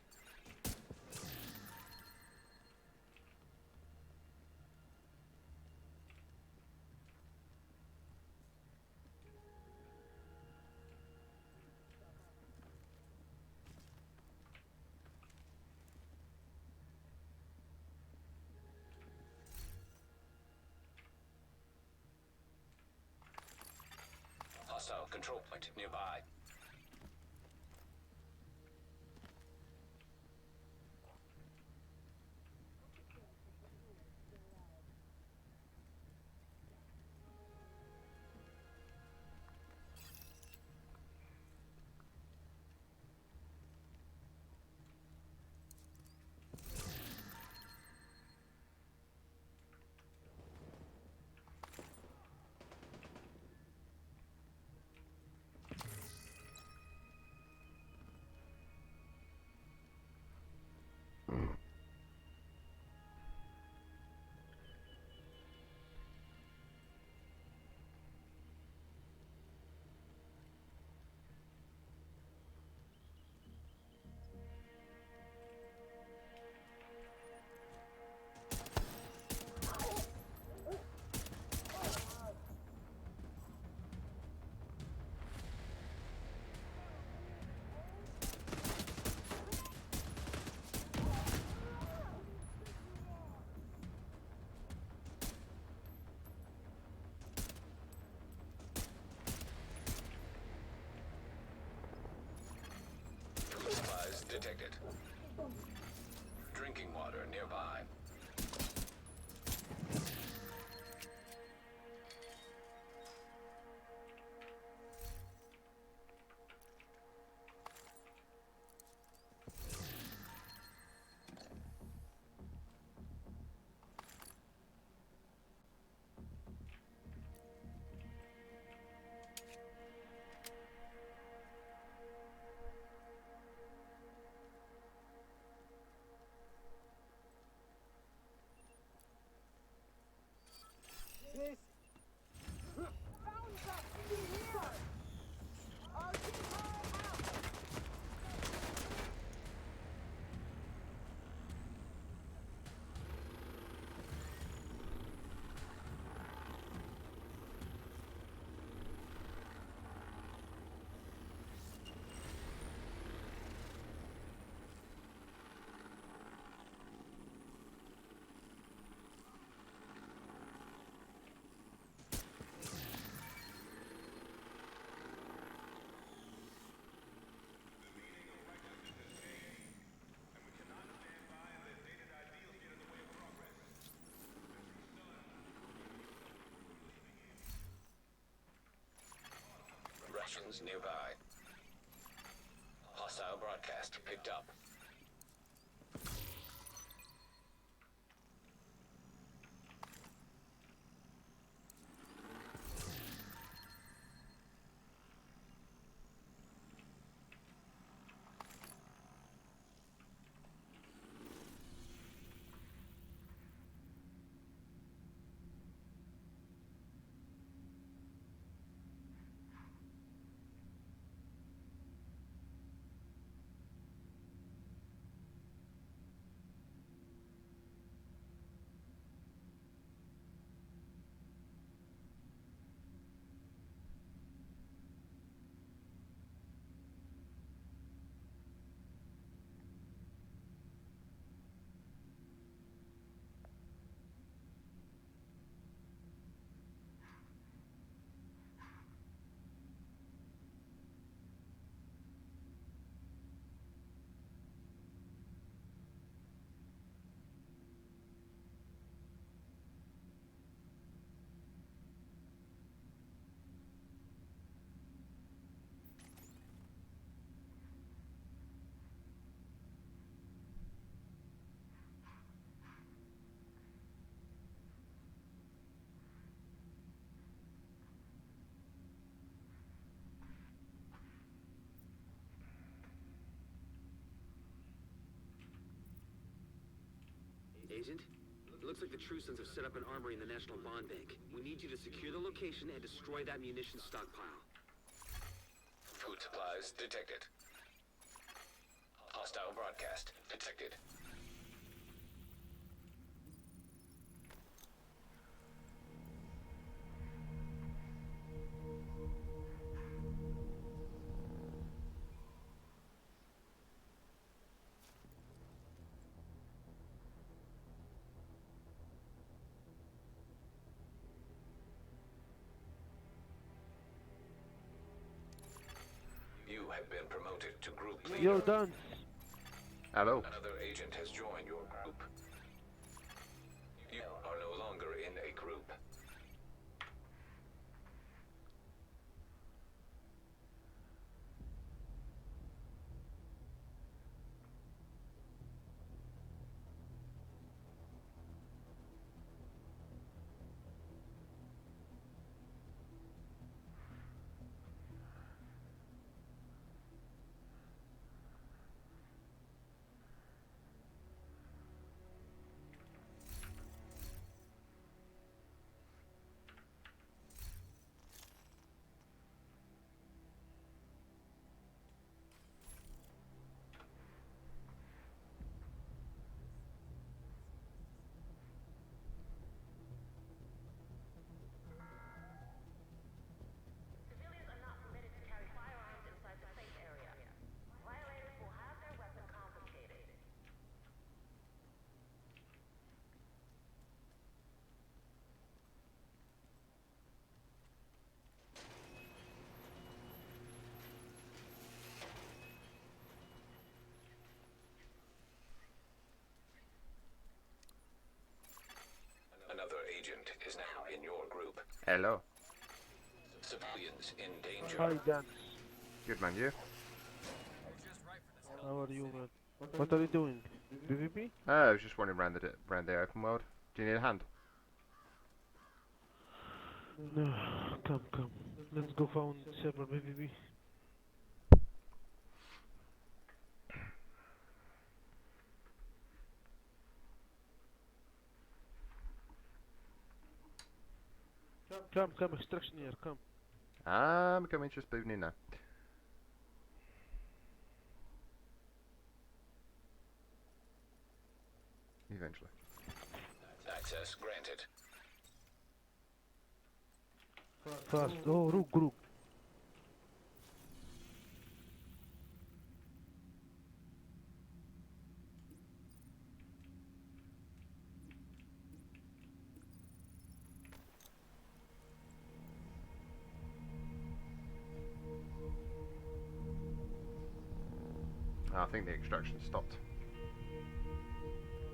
Hostile control point nearby. locations nearby. Hostile broadcast picked up. Agent, it looks like the True Sons have set up an armory in the National Bond Bank. We need you to secure the location and destroy that munitions stockpile. Food supplies detected. Hostile broadcast detected. You have been promoted to group leader. You're done. Hello. Another agent has joined your group. You are no longer in a group. Civilians are not permitted to carry firearms inside the safe area. Violators will have their weapon confiscated. Another agent is now in your group. Hello. Civilians in danger. Hi, Dan. Good man, you? How are you, man? What are you doing? PvP? I was just wandering around the open world. Do you need a hand? No, come. Let's go found server PvP. Come, extraction here, come. I'm coming, just booting in now. Eventually. Access granted. Fast. Oh, Rook group. I think the extraction stopped.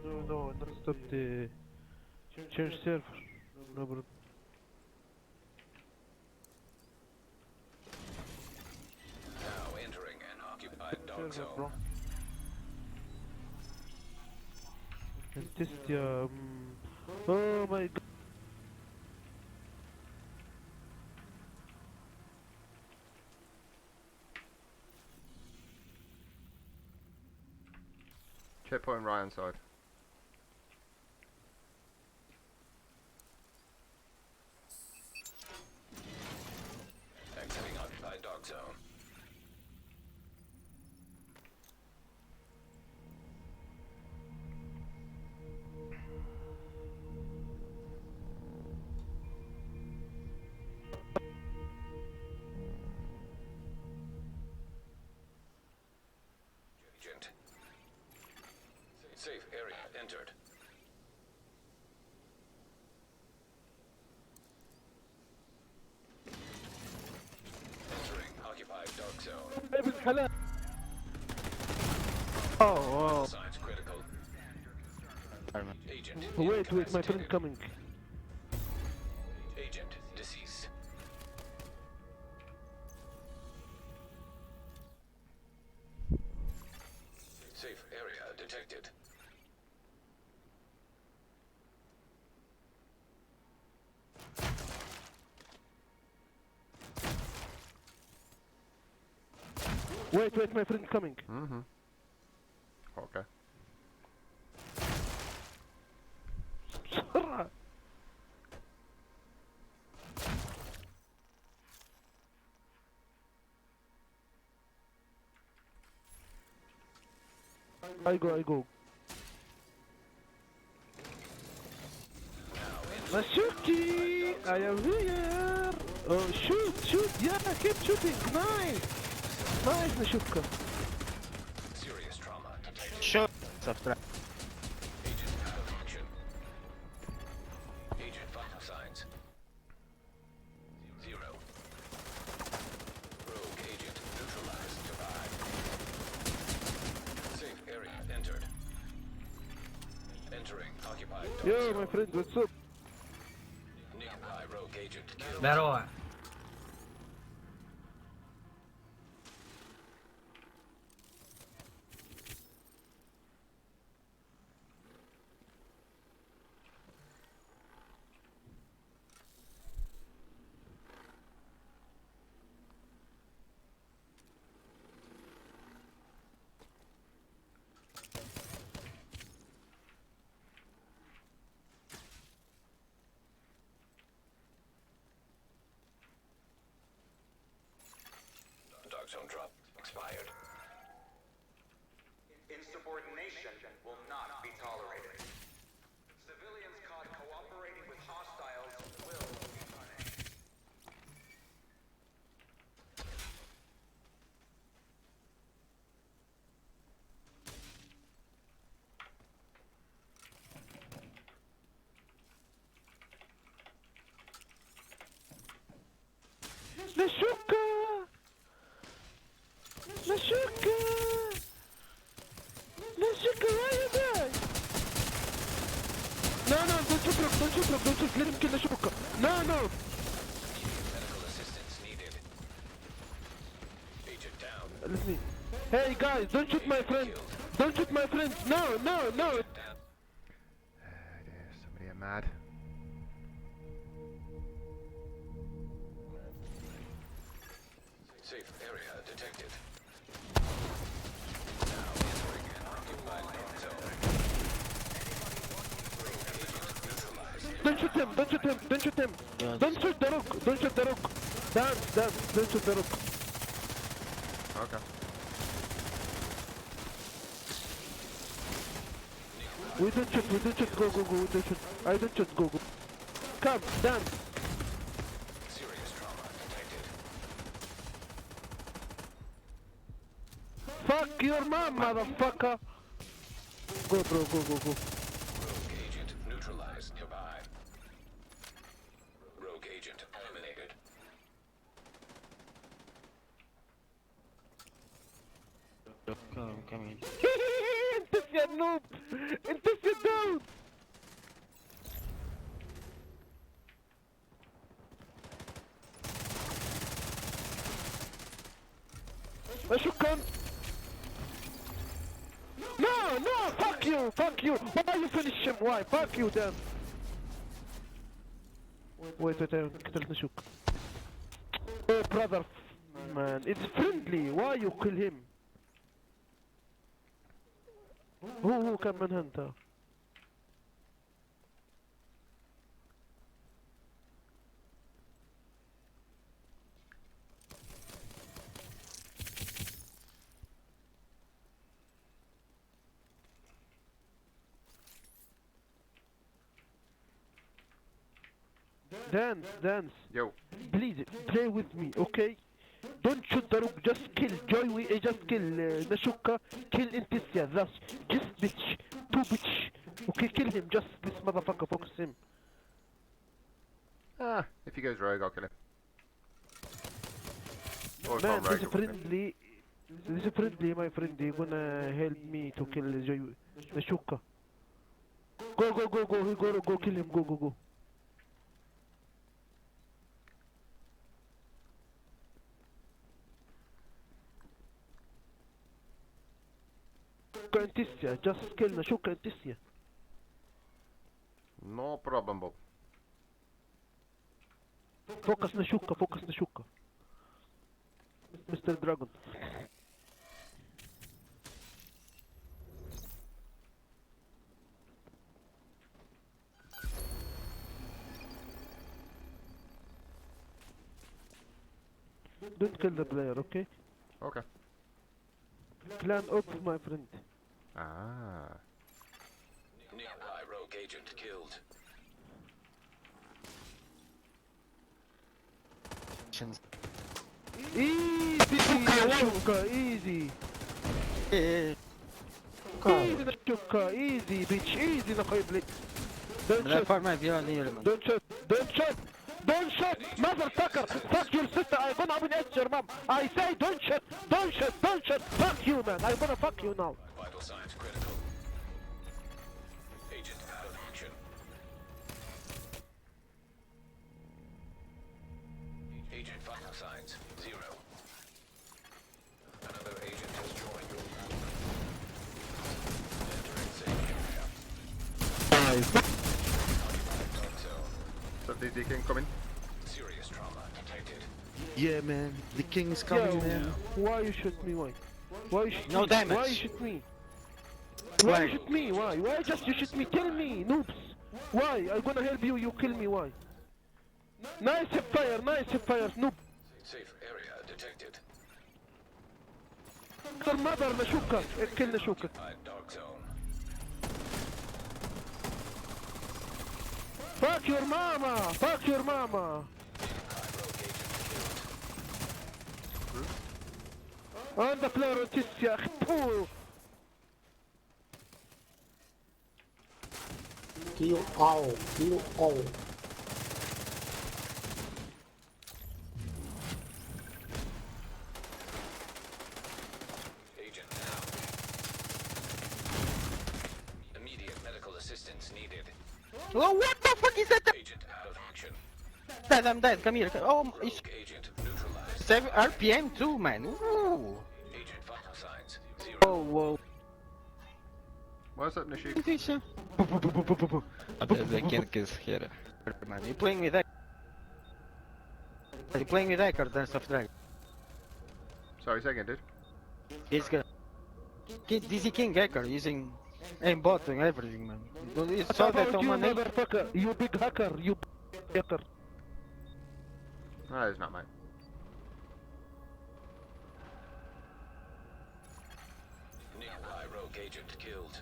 No, not stop the change server. No, bro. server, bro. And test oh my god. Checkpoint right hand side. Exiting occupied dog zone. Agent. Safe area entered. Entering occupied dog zone. Oh wow. Signs critical. Agent. Wait, my friend coming. Agent deceased. Safe area detected. Wait, my friend coming. Mm-hmm. Okay. بسرعة. I go. Mashuki! I am here! Oh, shoot! Yeah, keep shooting! Nice, Mashuka! Serious trauma detected. Shoot! Subtract. Agent out of action. Agent vital signs. 0. Rogue agent neutralized. Survived. Safe area entered. Entering occupied dog Yo, zone. my friend, what's up? Nearby rogue agent killed. Здорово. Dog zone drop expired. Insubordination will not be tolerated. Civilians caught cooperating with hostiles will be punished. Mashuka! Mashuka, why you there? No, don't shoot, let him kill Mashuka. No! Medical assistance needed. Agent down. Listen. Hey guys, don't shoot my friend! No! Dear, somebody are mad. Safe area detected. Now entering an occupied dog zone. Rogue agent neutralized. Don't shoot him! Don't shoot the rook! Dance, don't shoot the rook. Okay. We don't shoot, go, we don't shoot. I don't shoot, go. Come, dance! Serious trauma detected. Fuck your mom, motherfucker! Go, bro, go. Rogue agent neutralized. Nearby. Rogue agent eliminated. I'm coming. انت يا noob! انت يا down! شكرا! No, no, fuck you, fuck you. Why you finish him? Why? Fuck you, damn. Wait, قتلت نشوك. Oh, brother, man, it's friendly. Why you kill him? هو كان من هنتا. Dance. Yo. Please play with me, okay? Don't shoot the rook, just kill Joy, just kill Nashuka, kill Intisia, that's just bitch, two bitch. Okay, kill him, just this motherfucker, focus him. If he goes rogue, I'll kill him. Or if Man, I'm rogue, this I will kill him. friendly, my friend, he gonna help me to kill Joy, Nashuka. Go, kill him, go. Intisia, just kill Nashuka Intisia. No problem, Bob. Focus Nashuka. Mr. Dragon. Don't kill the player, okay? Okay. Clan up, my friend. Ah. Nearby rogue agent killed. Easy, Nashuka, easy. Easy, Nashuka, easy, bitch, easy, نقيب. Don't shoot, motherfucker! Fuck your sister, I'm gonna open your mom. I say don't shoot, fuck you, man, I'm gonna fuck you now. Vital signs critical. Agent out of action. Agent vital signs 0. Another agent has joined your battle. Entering safe area. So the king coming. Serious trauma detected. Yeah, man, the king is coming now. Why you shoot me, why? Why you shoot No me? damage. Why you shoot me? Why you shoot me? Why? Why just you shoot me? Kill me, noobs! Why? I'm gonna help you, you kill me, why? Nice fire, noob! Safe area detected. Your mother, Nashuka! Kill Nashuka. Dark zone. Fuck your mama! Fuck your mama! On the floor, يا أخي. Kill all. Agent down. Immediate medical assistance needed. Oh, what the fuck is that? Agent out of action. Dead, I'm dead, come here. Oh, it's Agent neutralized. 7 RPM too, man. Ooh. Agent vital signs 0. Oh, whoa. What's up, Nashik? The king is here. Man, you playing with that? Are you playing with that or Dance of Dragon? Sorry, second, dude. It's good. DC King Hacker using aimbot and everything, man. You saw that on my name? Motherfucker, you big hacker, you hacker. No, it's not, mate. Nearby rogue agent killed.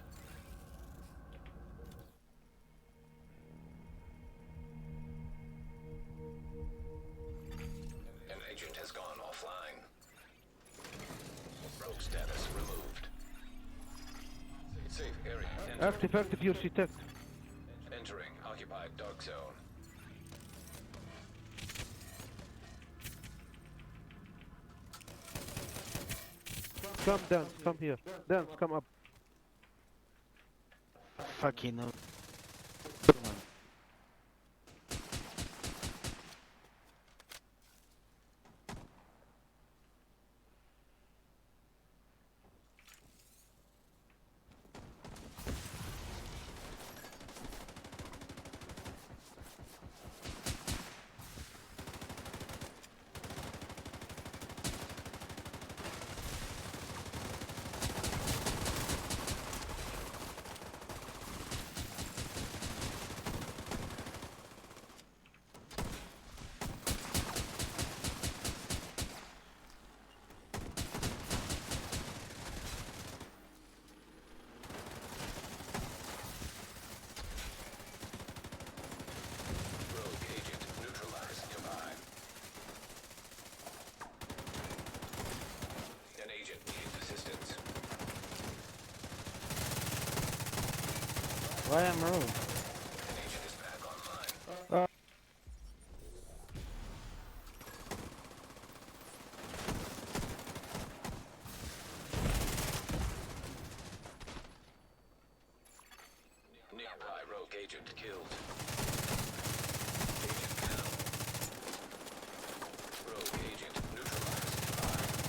An agent has gone offline. Rogue status removed. Safe area. Active, your detect. Entering occupied dark zone. Come dance, come here. Dance, come up. Fucking no. Why am I wrong? Nearby rogue agent killed. Rogue agent neutralized.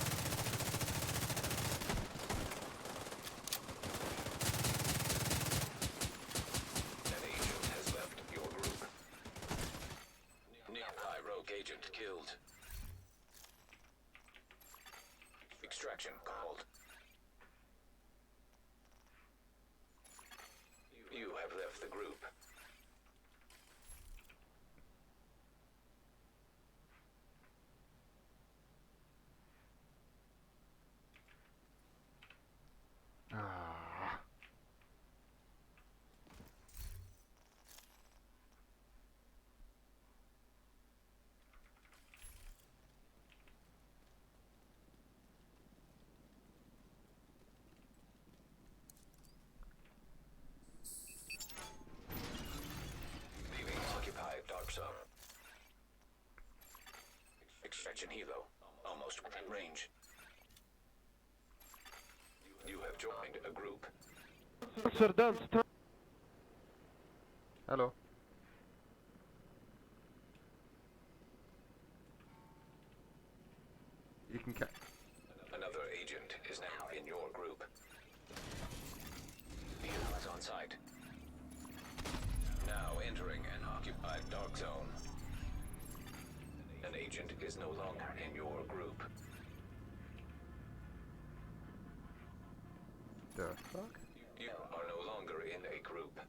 An agent has left your group. Nearby rogue agent killed. Extraction called. You have left the group. Ah. Leaving occupied dark zone. Extraction helo. Almost within range. You have joined a group. Sir Dan, stand. Hello. You can Another agent is now in your group. Helo is on site. Now entering an occupied dark zone. An agent is no longer in your group. The fuck? You are no longer in a group.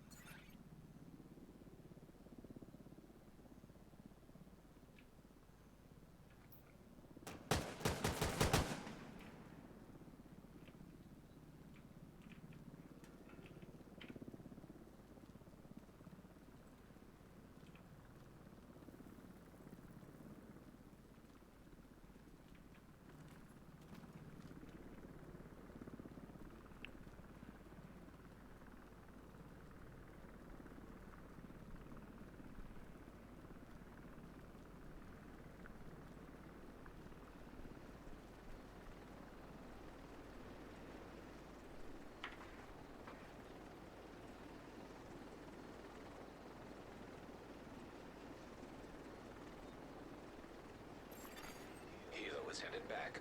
Helo is headed back.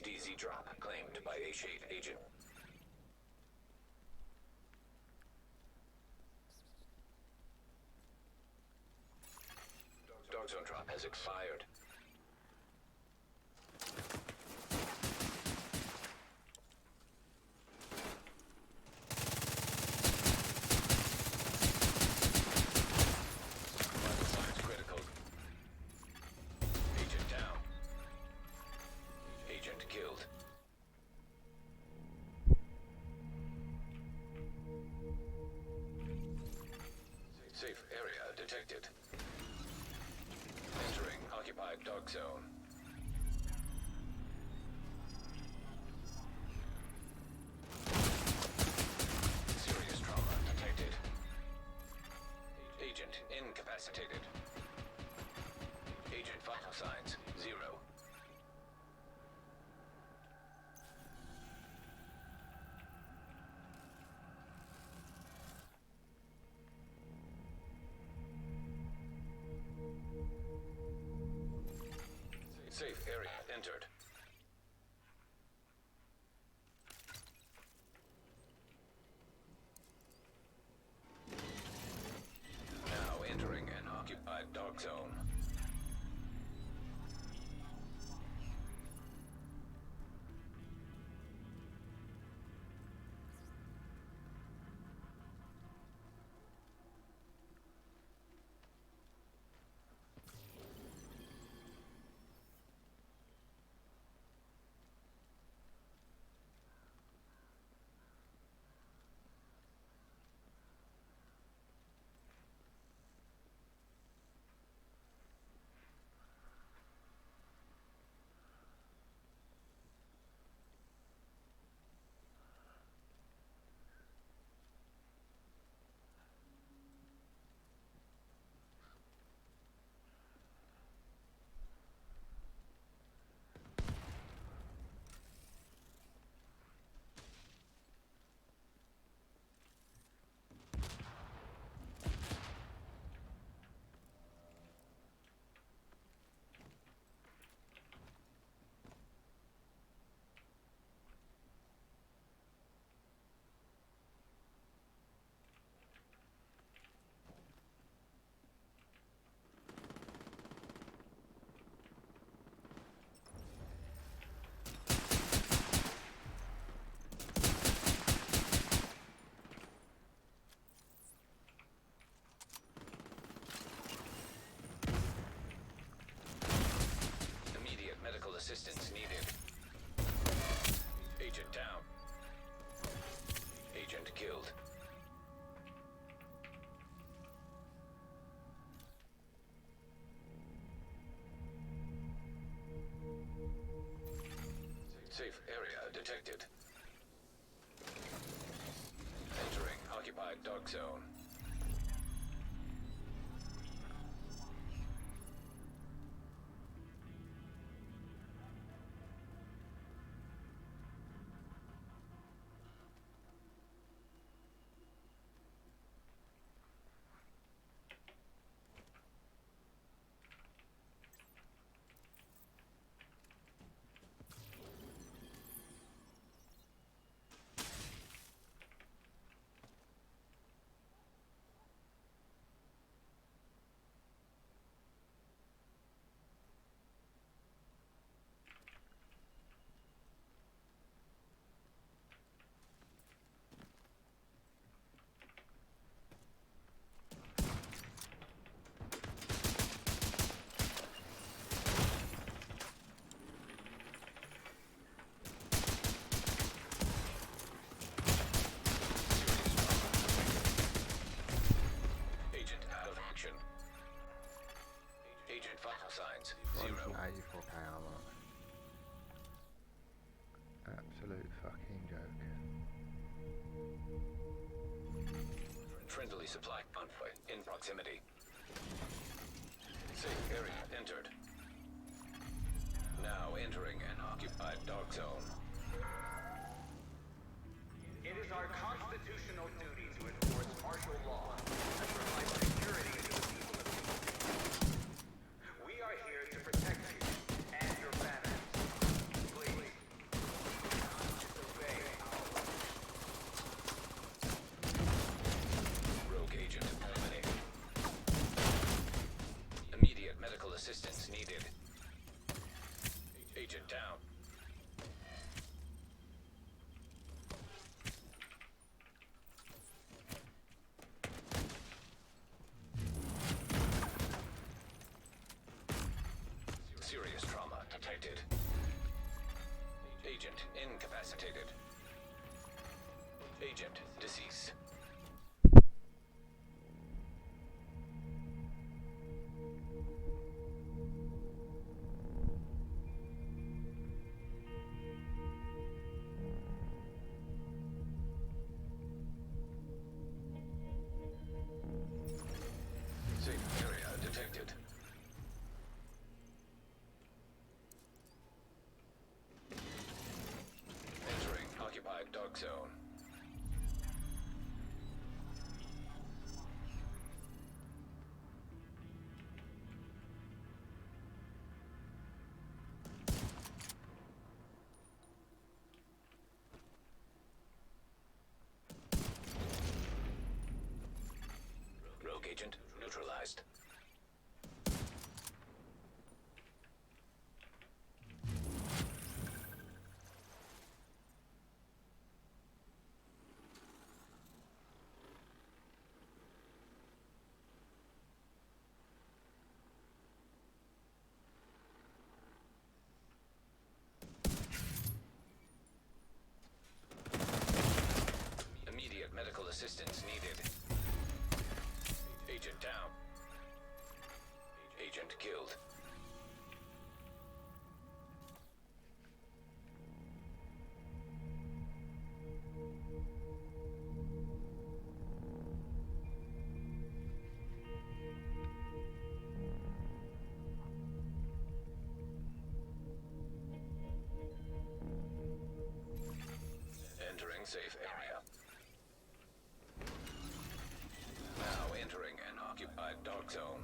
DZ drop claimed by a Shade agent. Dark zone drop has expired. Vital signs critical. Agent down. Agent killed. Safe area detected. Entering occupied dark zone. Serious trauma detected. Agent incapacitated. Agent vital signs 0. Safe area entered. Now entering an occupied dark zone. Safe area detected. Entering occupied dark zone. Agent out of action. Agent vital signs 0. 84k armor. Absolute fucking joke. Friendly supply convoy in proximity. Safe area entered. Now entering an occupied dark zone. It is our constitutional duty to enforce martial law and provide security to the people of England. We are here to protect you and your families. Please, do not disobey our orders. Rogue agent eliminated. Immediate medical assistance needed. Agent down. Serious trauma detected. Agent incapacitated. Agent deceased. Safe area detected. Entering occupied dark zone. Rogue agent neutralized. Immediate medical assistance needed. Agent down. Agent killed. Entering safe area. Now entering an occupied dark zone.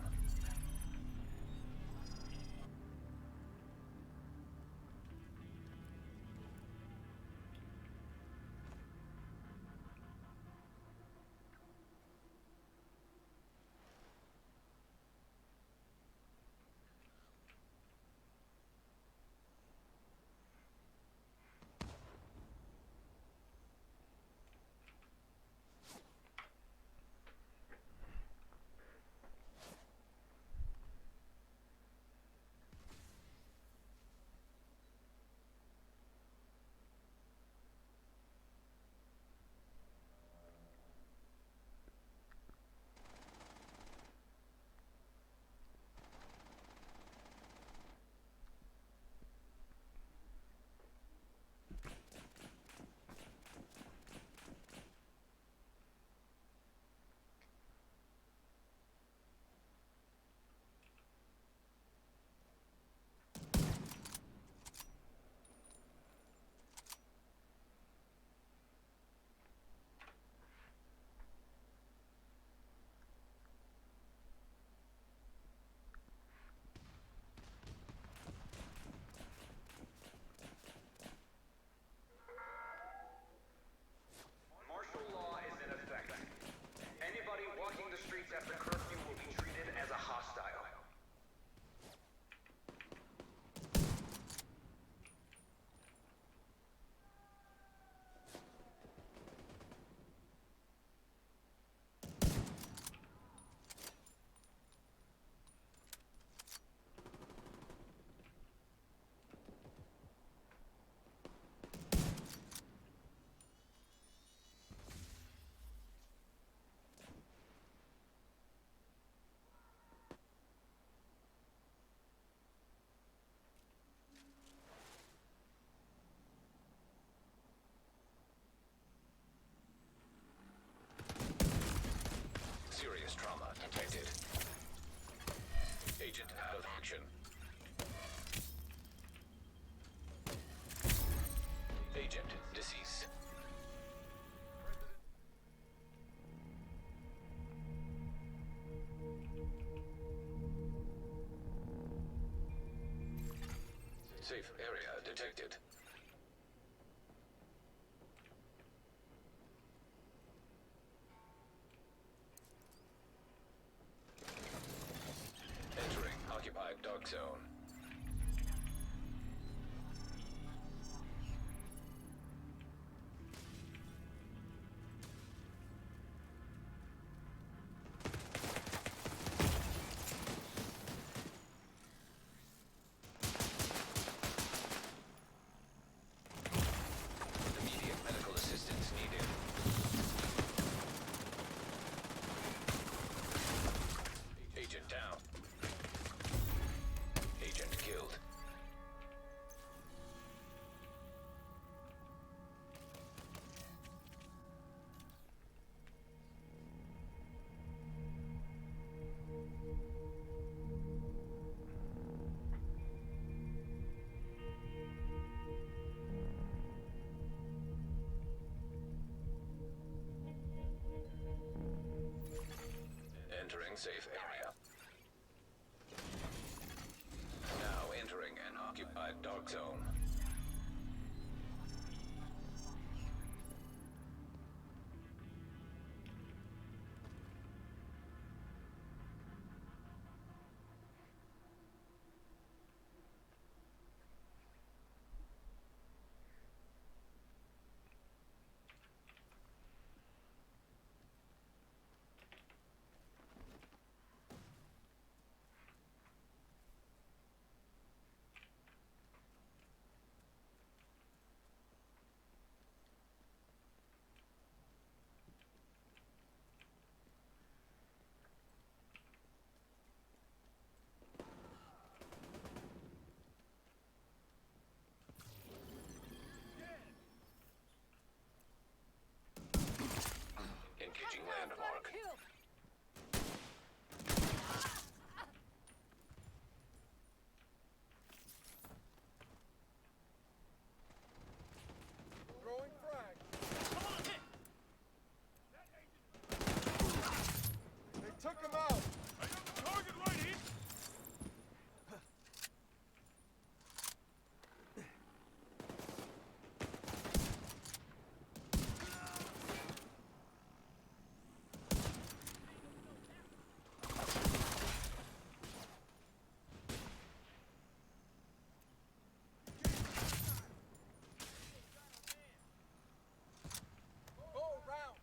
Safe area detected. Entering occupied dark zone. Immediate medical assistance needed. Agent down. Agent killed. Entering safe area. Now entering an occupied dark zone. Engaging landmark. Throwing frag. They took him out. I got the target right here. Go around.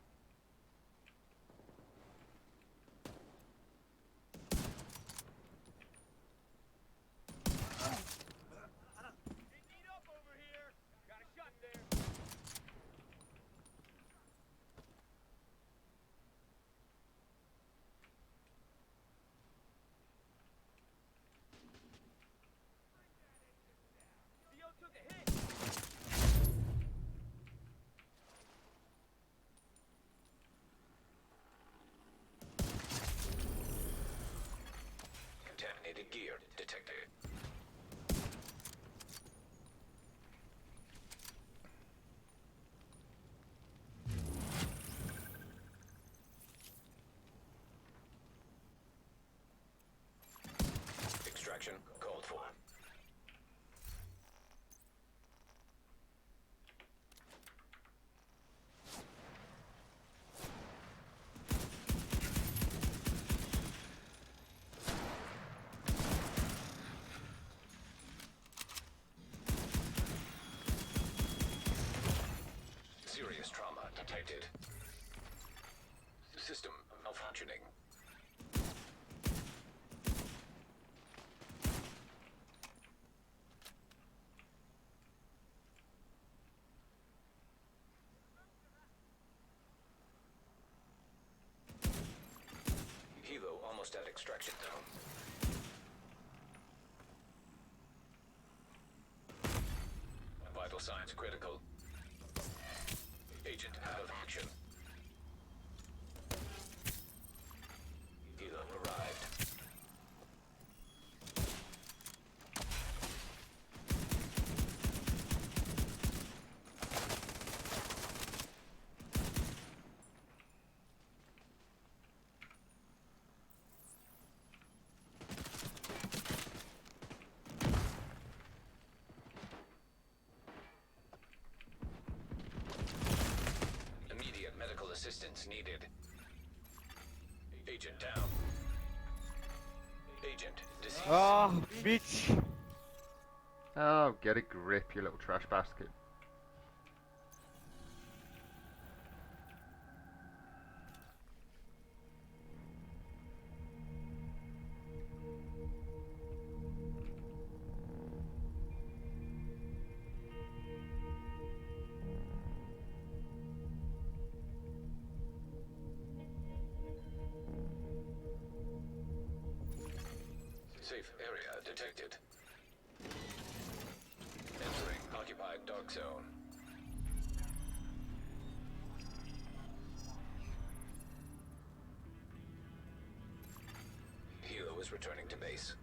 They beat up over here. Got a shot there. Theo took a hit. Contaminated gear detected. Extraction called for. Serious trauma detected. System malfunctioning. Helo almost at extraction zone. Vital signs critical. Agent out of action. Helo arrived. assistance needed. Agent down. Agent deceased. Oh, bitch! Oh, get a grip, you little trash basket. Safe area detected. Entering occupied dark zone. Hilo is returning to base.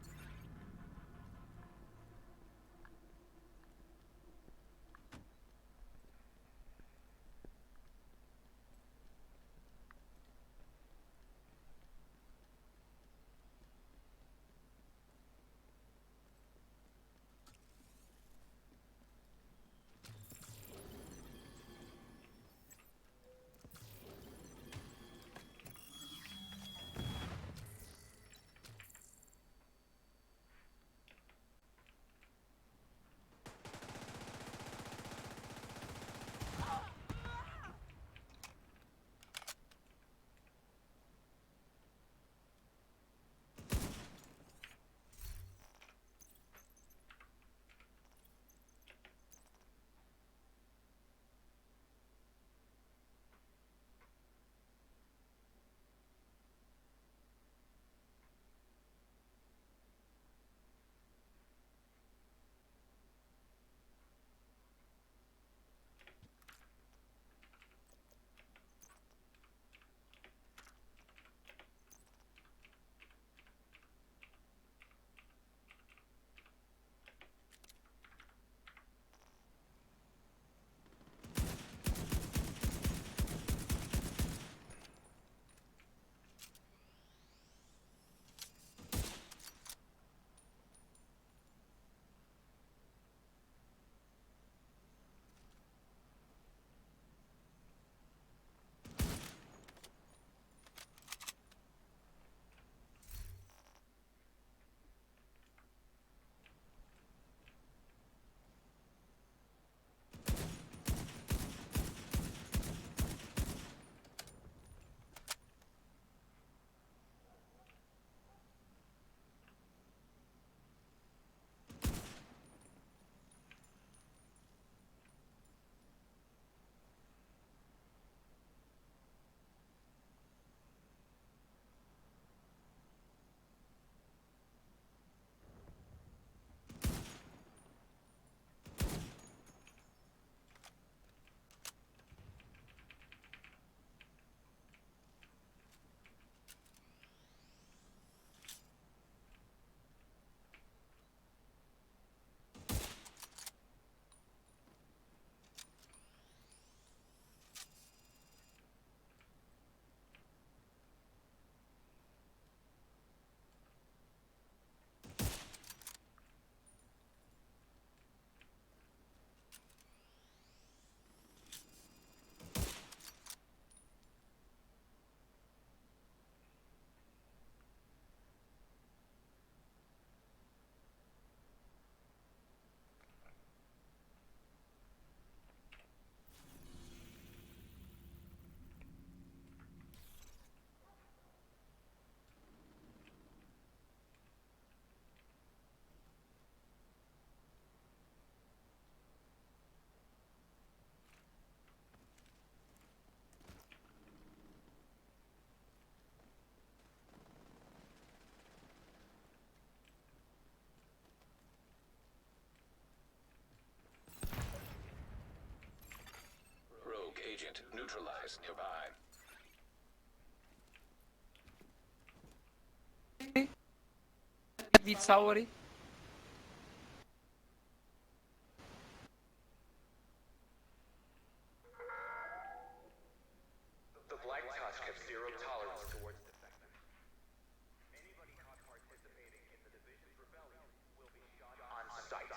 Rogue agent neutralized nearby. بيتصوري The Black Touch kept zero tolerance towards defectors. Anybody caught participating in the Division's rebellion will be shot on sight.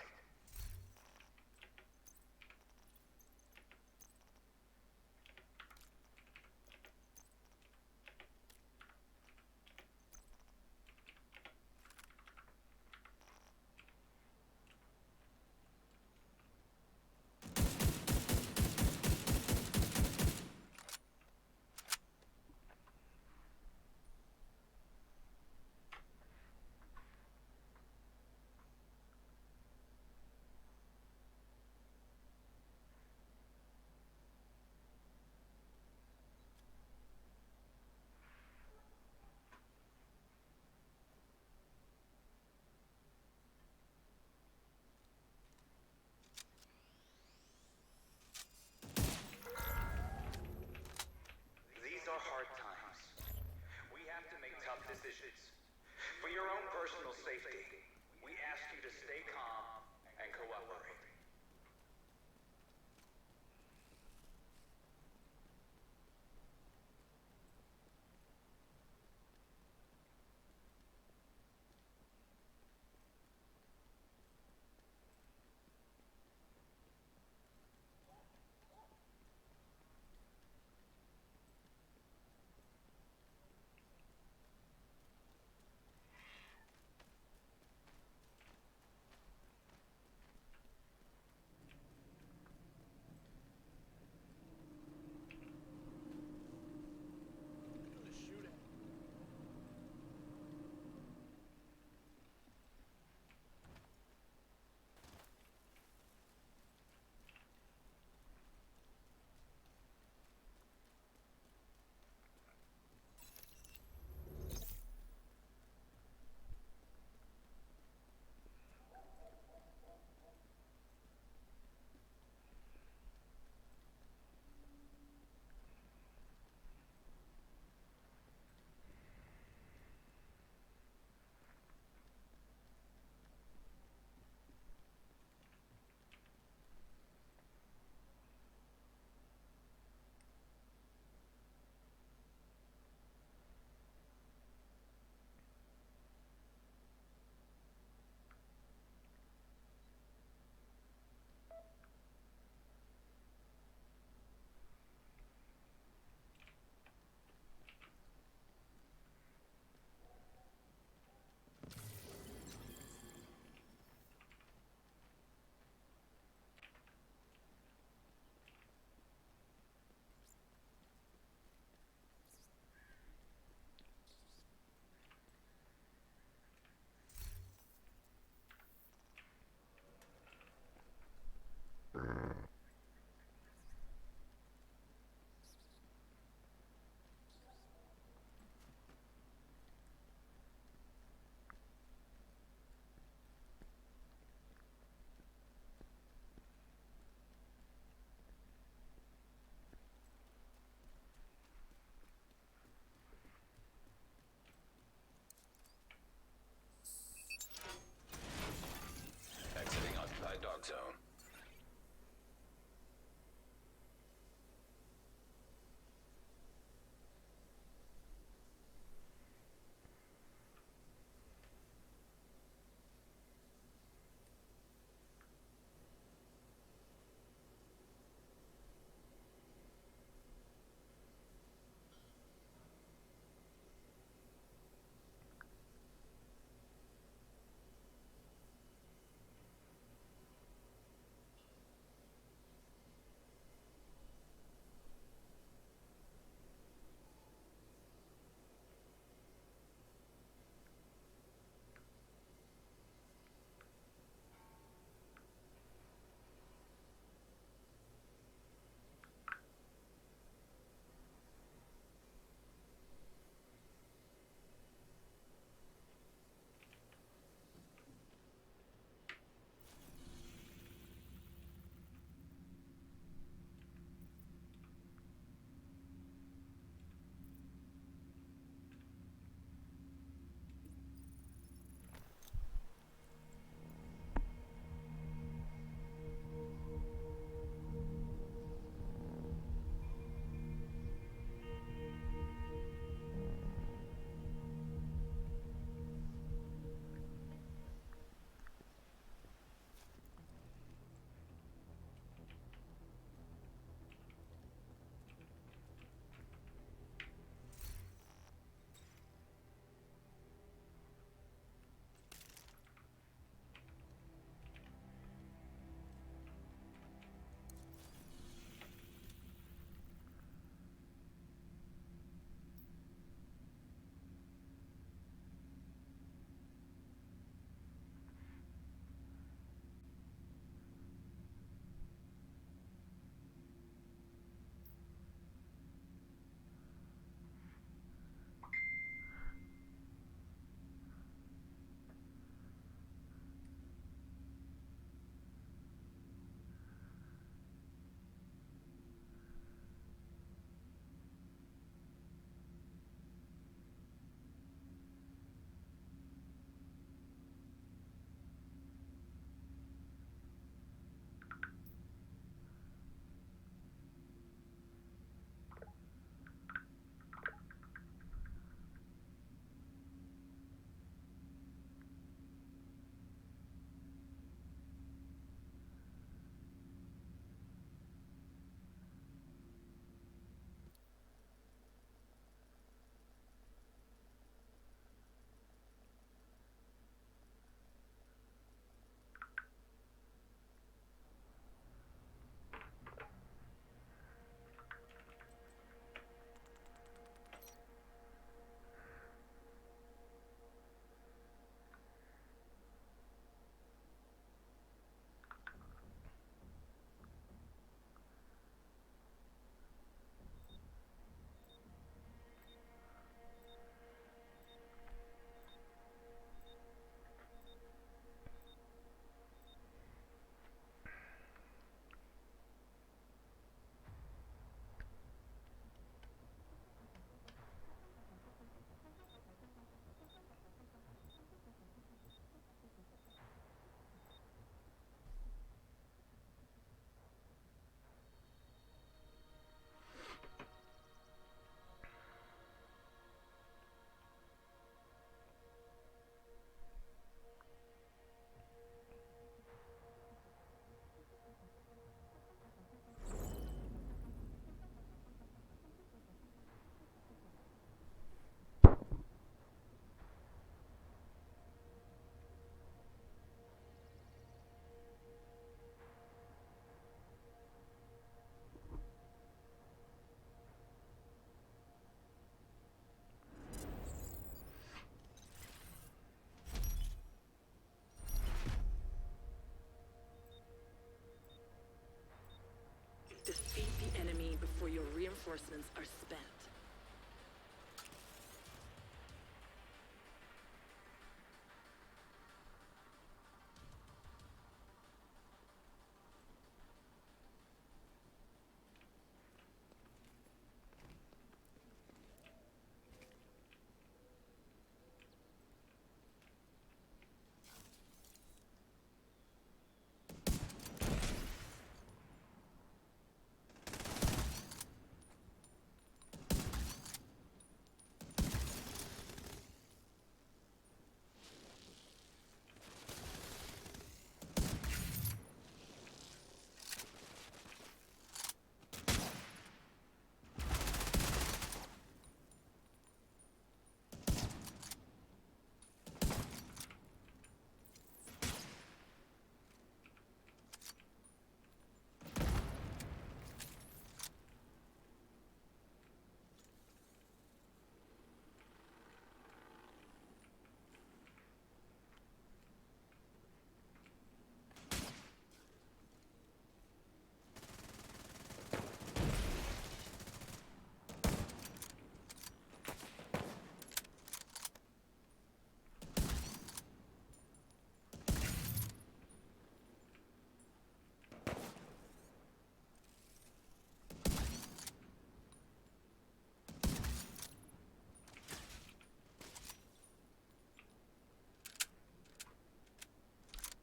Defeat the enemy before your reinforcements are spent.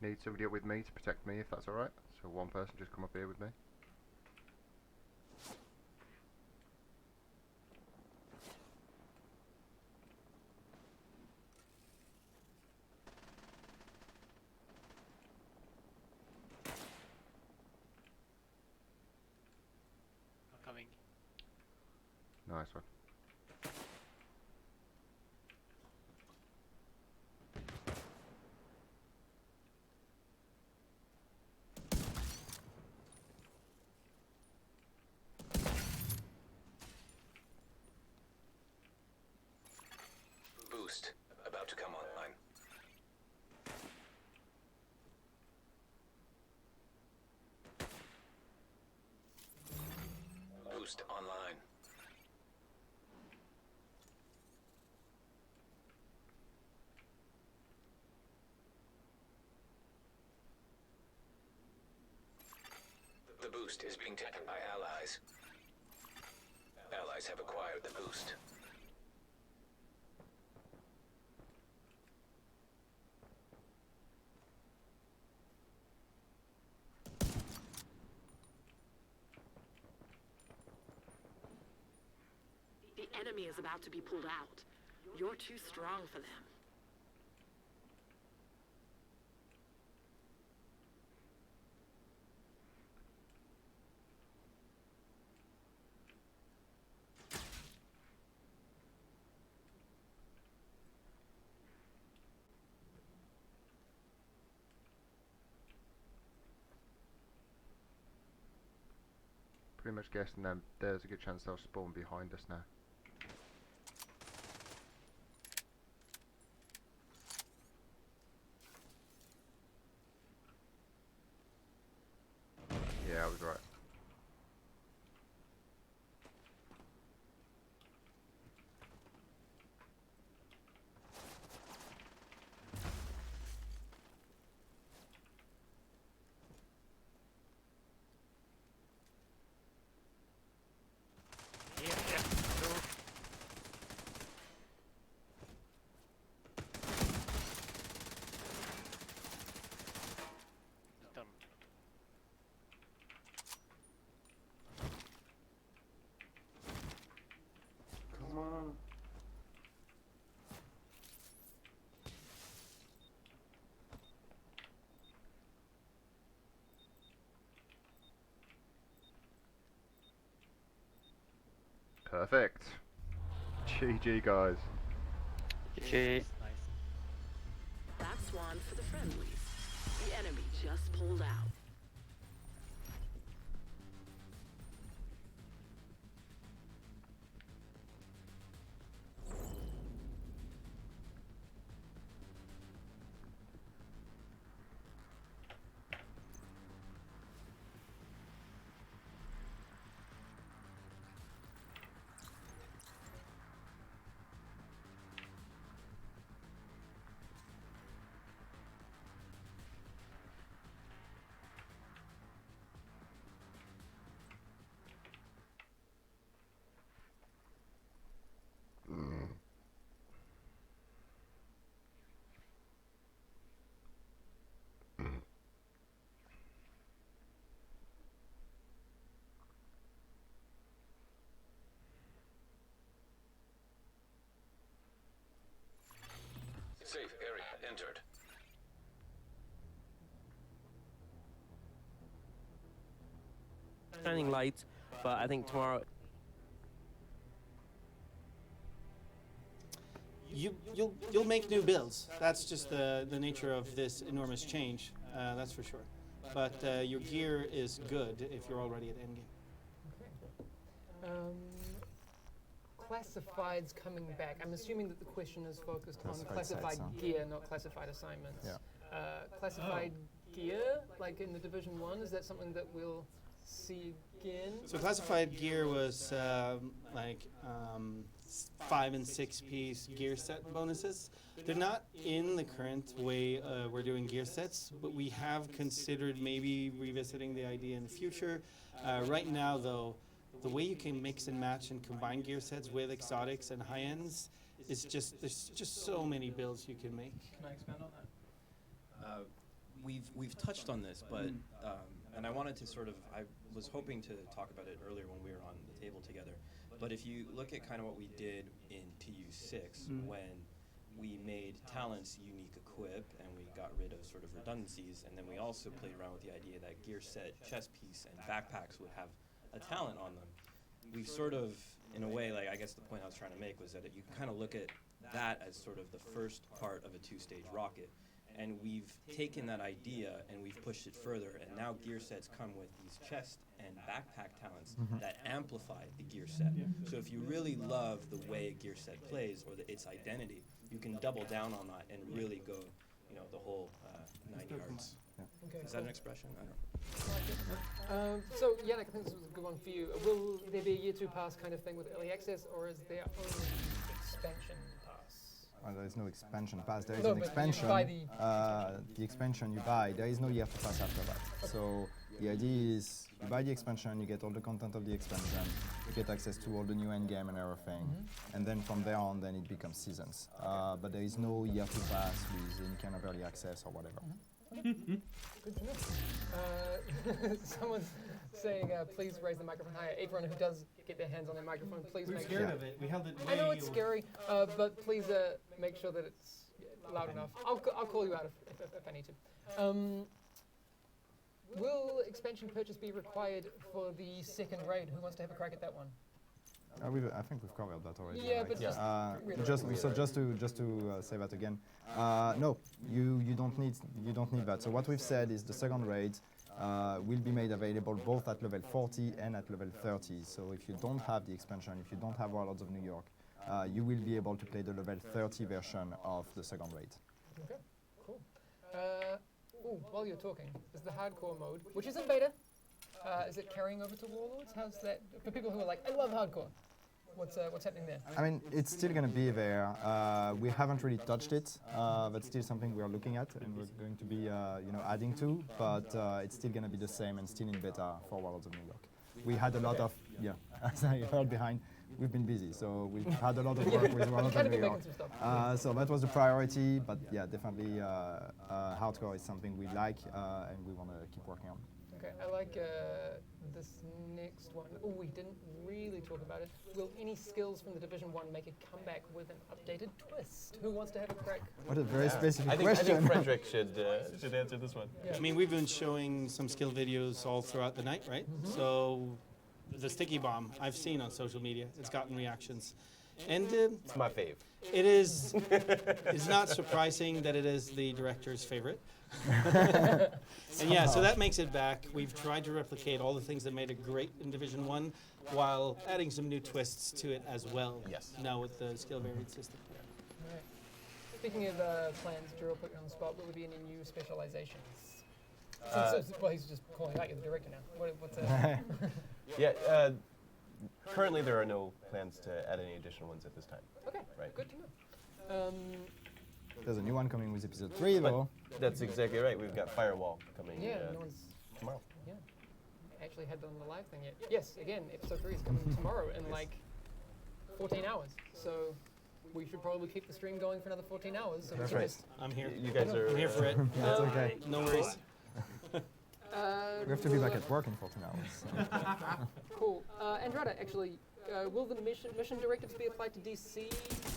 Need somebody up with me to protect me, if that's alright. So one person just come up here with me. I'm coming. Nice one. Boost about to come online. Boost online. The boost is being taken by allies. Allies have acquired the boost. The enemy is about to be pulled out. You're too strong for them. Pretty much guessing them. There's a good chance they'll spawn behind us now. Yeah, I was right. Done. Come on. Perfect. GG, guys. GG. That's one for the friendlies. The enemy just pulled out. shining light, but I think tomorrow. You'll make new builds. That's just the nature of this enormous change. That's for sure. But your gear is good if you're already at endgame. Classifieds coming back. I'm assuming that the question is focused on Classified classified sites, huh? gear, not classified assignments. Yeah. Classified gear, like in the Division 1, is that something that we'll see again? So classified gear was 5 and 6 piece gear set bonuses. They're not in the current way we're doing gear sets, but we have considered maybe revisiting the idea in the future. Right now, though, the way you can mix and match and combine gear sets with exotics and high ends is there's just so many builds you can make. Can I expand on that? We've touched on this, but and I wanted to I was hoping to talk about it earlier when we were on the table together. But if you look at kind of what we did in TU6 when we made talents unique equip and we got rid of sort of redundancies, and then we also played around with the idea that gear set, chest piece, and backpacks would have a talent on them. We've sort of, in a way, I guess the point I was trying to make was that you can kind of look at that as sort of the first part of a two-stage rocket. And we've taken that idea and we've pushed it further, and now gear sets come with these chest and backpack talents that amplify the gear set. So if you really love the way a gear set plays or its identity, you can double down on that and really go, the whole 90 yards. Okay, Is that an expression? I don't know. So, Yannick, I think this was a good one for you. Will there be a year 2 pass kind of thing with early access, or is there only expansion pass? There is no expansion pass. There is No, an but you expansion. buy The expansion you buy, there is no year to pass after that. So the idea is you buy the expansion, you get all the content of the expansion, you get access to all the new endgame and everything, and then from there on, then it becomes seasons. But there is no year to pass with any kind of early access or whatever. Good to know. Someone's saying, please raise the microphone higher. Everyone who does get their hands on their microphone, please We're make scared sure. of it. We held it I know way it's over. scary, but please make sure that it's loud enough. I'll call you out if I need to. Will expansion purchase be required for the second raid? Who wants to have a crack at that one? I think we've covered that already. Yeah, right? but just to say that again, no, you don't need that. So what we've said is the second raid will be made available both at level 40 and at level 30. So if you don't have the expansion, if you don't have Warlords of New York, you will be able to play the level 30 version of the second raid. Okay, cool. While you're talking, is the hardcore mode, which is in beta, is it carrying over to Warlords? How's that for people who are like, I love hardcore? What's happening there? I mean, it's still going to be there. We haven't really touched it. That's still something we are looking at and we're going to be, adding to. But it's still going to be the same and still in beta for Warlords of New York. We had a lot of, as I heard behind, we've been busy, so we've had a lot of work with Warlords of New York. So that was the priority. But yeah, definitely, hardcore is something we like and we want to keep working on. Okay, I like this next one. Oh, we didn't really talk about it. Will any skills from the Division 1 make a comeback with an updated twist? Who wants to have a crack? What a very specific I question. think Frederick should answer this one. Yeah. I mean, we've been showing some skill videos all throughout the night, right? So the sticky bomb I've seen on social media, it's gotten reactions. And it's my fave. It is. It's not surprising that it is the director's favorite. And yeah, so that makes it back. We've tried to replicate all the things that made it great in Division 1 while adding some new twists to it as well. Yes. Now with the skill variant system. Right. Speaking of plans, Drew will put you on the spot. Will there be any new specializations? Well, he's just calling you out. You're the director now. What's Yeah. Currently, there are no plans to add any additional ones at this time. Okay. Right. Good to know. There's a new one coming with episode 3, But though. that's exactly right. We've got Firewall coming Yeah, no one's tomorrow. Yeah. Actually had done the live thing yet. Yes, again, episode 3 is coming tomorrow in like 14 hours. So we should probably keep the stream going for another 14 hours. So That's we can right. just I'm here. You guys are. I'm here for it. That's okay. No worries. We have to be back at work in 14 hours. Cool. Andrada, actually, will the mission directives be applied to DC?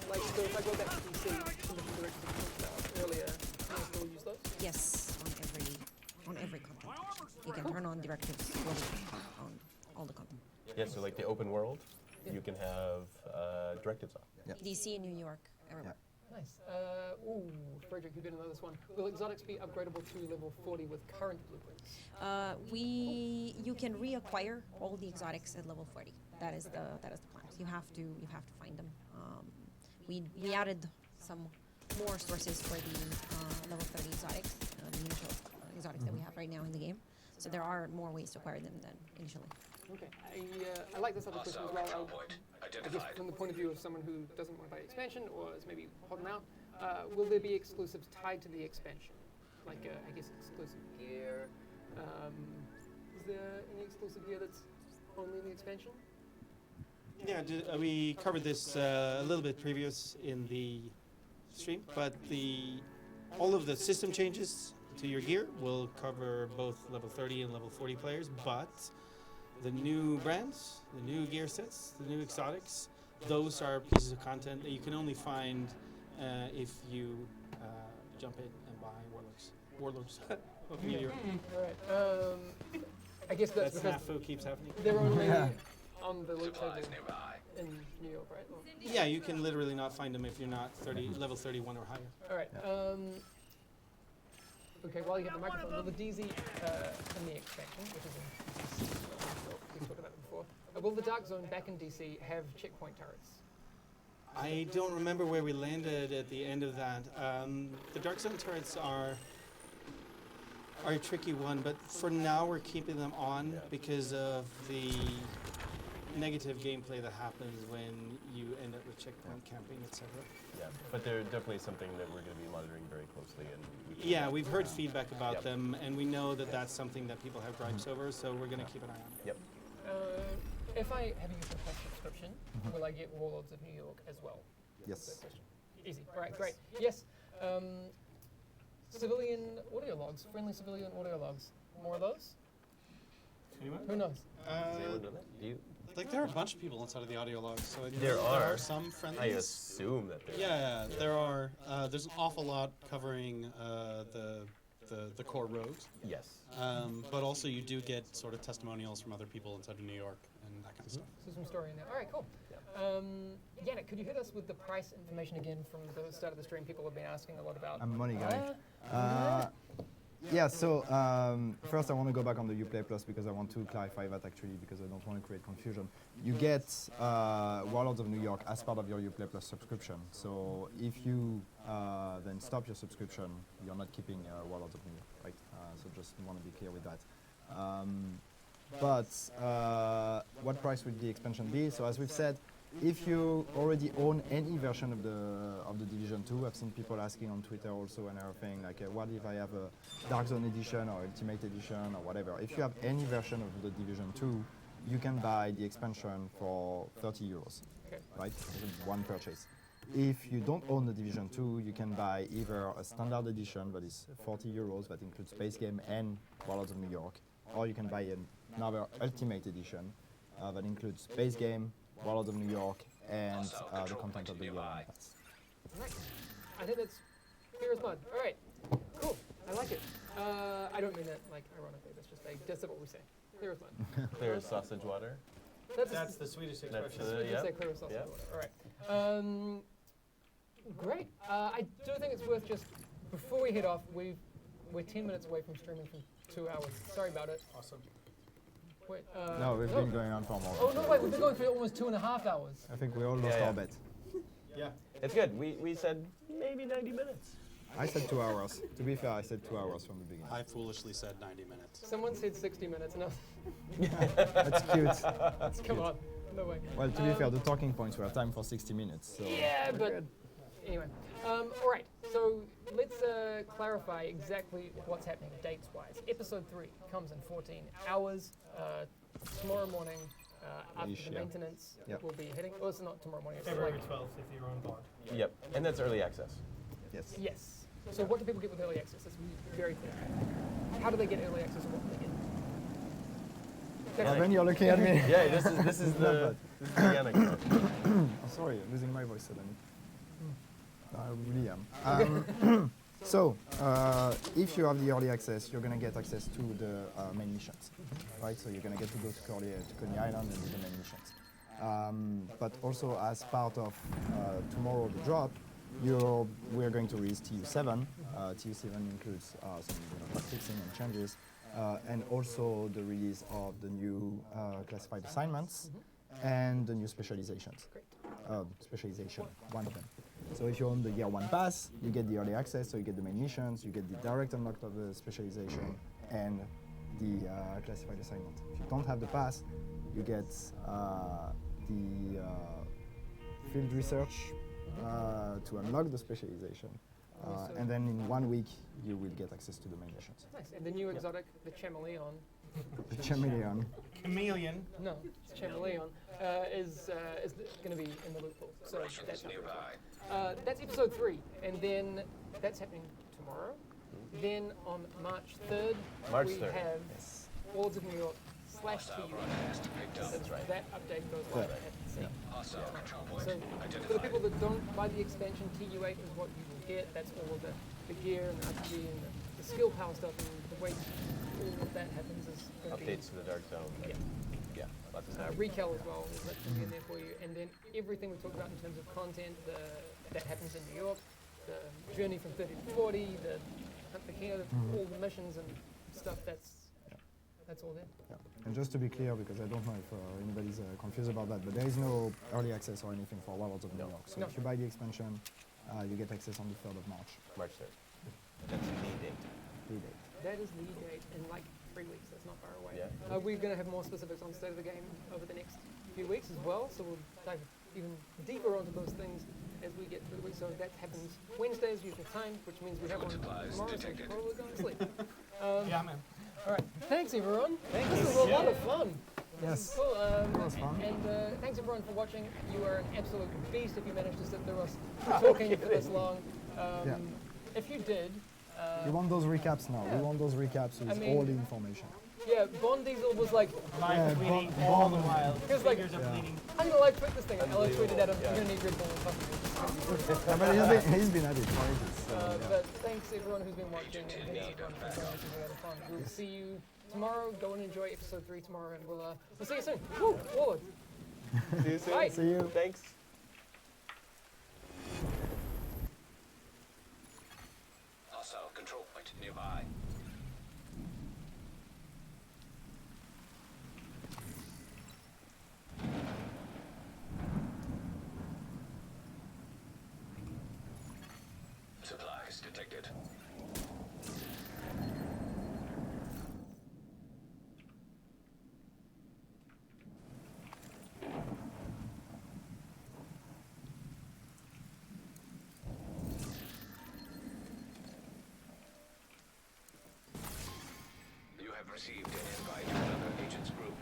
Like, so if I go back to DC, the mission directives we talked about earlier, can I still use those? Yes, on every content. You can turn on directives on all the content. Yeah, so like the open world, you can have directives on. DC, New York, everywhere. Nice. Ooh, Frederick, you're going to know this one. Will exotics be upgradable to level 40 with current blueprints? You can reacquire all the exotics at level 40. That is the plan. You have to find them. We added some more sources for the level 30 exotics, the initial exotics that we have right now in the game. So there are more ways to acquire them than initially. Okay, I like this other question as well. I guess from the point of view of someone who doesn't want to buy the expansion or is maybe holding out, will there be exclusives tied to the expansion? Like, I guess, exclusive gear. Is there any exclusive gear that's only in the expansion? Yeah, we covered this a little bit previous in the stream, but all of the system changes to your gear will cover both level 30 and level 40 players, but the new brands, the new gear sets, the new exotics, those are pieces of content that you can only find if you jump in and buy Warlords of New York. Alright, I guess that's because snafu keeps happening. they're only on the loot table in New York, right? Or Yeah, you can literally not find them if you're not level 31 or higher. Alright, okay, while you get the microphone, will the DZ in the expansion, which is in DC, we talked about it before, will the Dark Zone back in DC have checkpoint turrets? I don't remember where we landed at the end of that. The Dark Zone turrets are a tricky one, but for now we're keeping them on because of the negative gameplay that happens when you end up with checkpoint camping, etc. Yeah, but they're definitely something that we're going to be monitoring very closely. And Yeah, we've heard feedback about them, and we know that that's something that people have gripes over, so we're going to keep an eye on it. Yep. If I have a user plus subscription, will I get Warlords of New York as well? Yes. Easy. All right, great. Yes. Civilian audio logs, friendly civilian audio logs. More of those? Anyone? Who knows? Like there are a bunch of people inside of the audio logs, so There are some friendlies. I assume that there Yeah, there are. There's an awful lot covering the core rogues. Yes. But also you do get sort of testimonials from other people inside of New York and that kind of stuff. So some story in there. All right, cool. Yannick, could you hit us with the price information again from the start of the stream? People have been asking a lot about. I'm a money guy. Yeah, so first I want to go back on the Uplay Plus because I want to clarify that actually because I don't want to create confusion. You get Warlords of New York as part of your Uplay Plus subscription. So if you then stop your subscription, you're not keeping Warlords of New York, right? So just want to be clear with that. But what price will the expansion be? So as we've said, if you already own any version of the Division 2, I've seen people asking on Twitter also and everything, like what if I have a Dark Zone edition or Ultimate edition or whatever. If you have any version of the Division 2, you can buy the expansion for 30 euros, right? One purchase. If you don't own the Division 2, you can buy either a standard edition that is 40 euros, that includes base game and Warlords of New York, or you can buy another Ultimate edition that includes base game, Warlords of New York, and the content of the year. Nice. I think that's clear as mud. All right, cool. I like it. I don't mean that like ironically. That's what we say. Clear as mud. Clear as sausage water. That's the Swedish expression. You say clear as sausage water. All right. Great. I do think it's worth just before we head off. We're 10 minutes away from streaming for 2 hours. Sorry about it. Awesome. Wait, no, we've been going on for more. Oh no, wait, we've been going for almost 2.5 hours. I think we all lost our bet. Yeah. It's good. We said maybe 90 minutes. I said 2 hours. To be fair, I said 2 hours from the beginning. I foolishly said 90 minutes. Someone said 60 minutes. No. That's cute. Come on. No way. Well, to be fair, the talking points were timed for 60 minutes. So yeah, but anyway. All right. So let's clarify exactly what's happening dates-wise. Episode 3 comes in 14 hours. Tomorrow morning, after the maintenance, we'll be hitting. Well, it's not tomorrow morning. It's February like 12th if you're on board. Yep, and that's early access. Yes. Yes. So what do people get with early access? That's very clear. How do they get early access, and what do they get? Then you're looking at me. Yeah, this is the anecdote. I'm sorry, I'm losing my voice suddenly. I really am. So, if you have the early access, you're going to get access to the main missions, right? So you're going to get to go to Coney Island and do the main missions. But also, as part of tomorrow the drop, we're going to release TU7. TU7 includes some bug fixing and changes, and also the release of the new classified assignments and the new specializations. Specialization, one of them. So if you own the year 1 pass, you get the early access, so you get the main missions, you get the direct unlock of the specialization, and the classified assignment. If you don't have the pass, you get the field research to unlock the specialization. And then in 1 week, you will get access to the main missions. Nice. And the new exotic, the chameleon. The chameleon. Chameleon. No, it's chameleon. Is going to be in the loot pool. So that's nearby. That's episode 3, and then that's happening tomorrow. Then on March 3rd, we have Lords of New York / TU. That's right. That update goes live at sea. So for the people that don't buy the expansion, TU8 is what you will get. That's all of the gear and the RPG and the skill power stuff, and the way all of that happens is going to be Updates to the Dark Zone. Yeah. Lots of stuff. Recal as well, that's going to be in there for you. And then everything we talked about in terms of content that happens in New York, the journey from 30 to 40, the Hunt the King, all the missions and stuff, that's all there. Yeah. And just to be clear, because I don't know if anybody's confused about that, but there is no early access or anything for Warlords of New York. So if you buy the expansion, you get access on the 3rd of March. March 3rd. That's the date. The date. That is the date in like 3 weeks. That's not far away. Yeah. We're going to have more specifics on State of the Game over the next few weeks as well. So we'll dive even deeper onto those things as we get through the week. So that happens Wednesdays, usual time, which means we have one tomorrow, so we're probably going to sleep. Yeah, man. All right. Thanks, everyone. Thanks. This was a lot of fun. Yes. Cool. That was fun. And thanks, everyone, for watching. You are an absolute beast if you managed to sit through us talking for this long. Yeah. If you did... We want those recaps now. Yeah. We want those recaps with all the information. Yeah, Bond Diesel was like... Yeah, bleeding all the while. He was like, Fingers are bleeding. I'm going to live tweet this thing. I live tweeted at him. You're going to need Red Bull and coffee. Yeah, but he's been at it for ages. So, yeah. But thanks, everyone who's been watching. And thanks, everyone for joining us. We had a fun. We'll see you tomorrow. Go and enjoy episode 3 tomorrow, and we'll see you soon. Woo! Warlord. See you soon. Bye. See you. Thanks. Hostile control point nearby. Supplies detected. You have received an invite to another agent's group.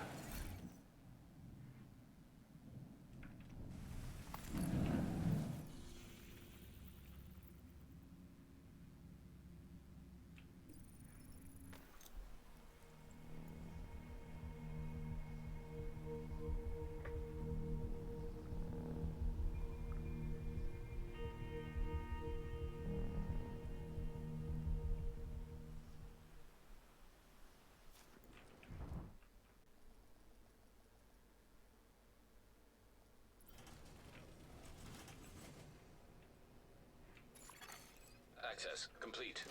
Access complete.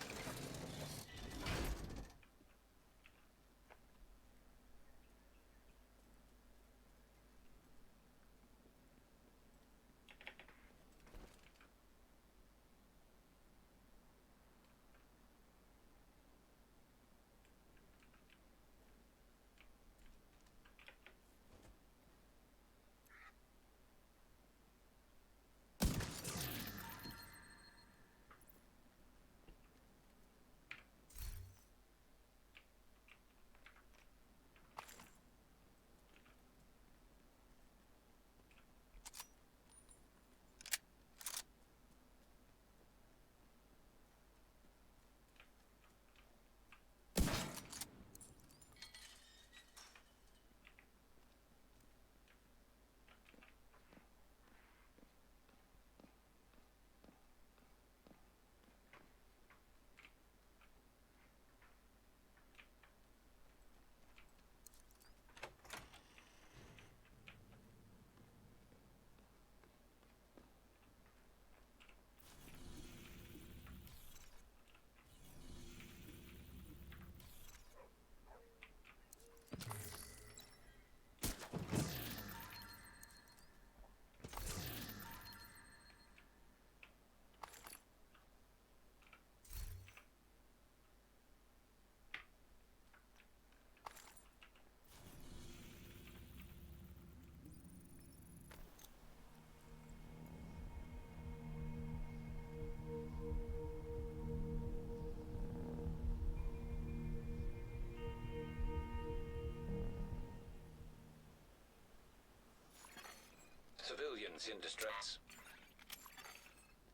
Citizens in distress.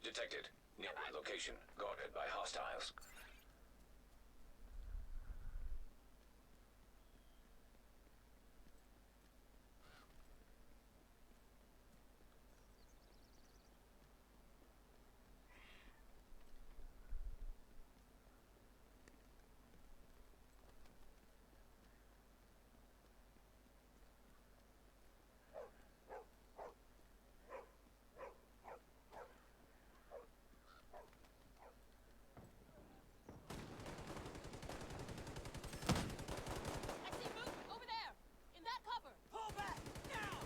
Detected. Nearby location. Guarded by hostiles. Over there! In that cover! Pull back! Now!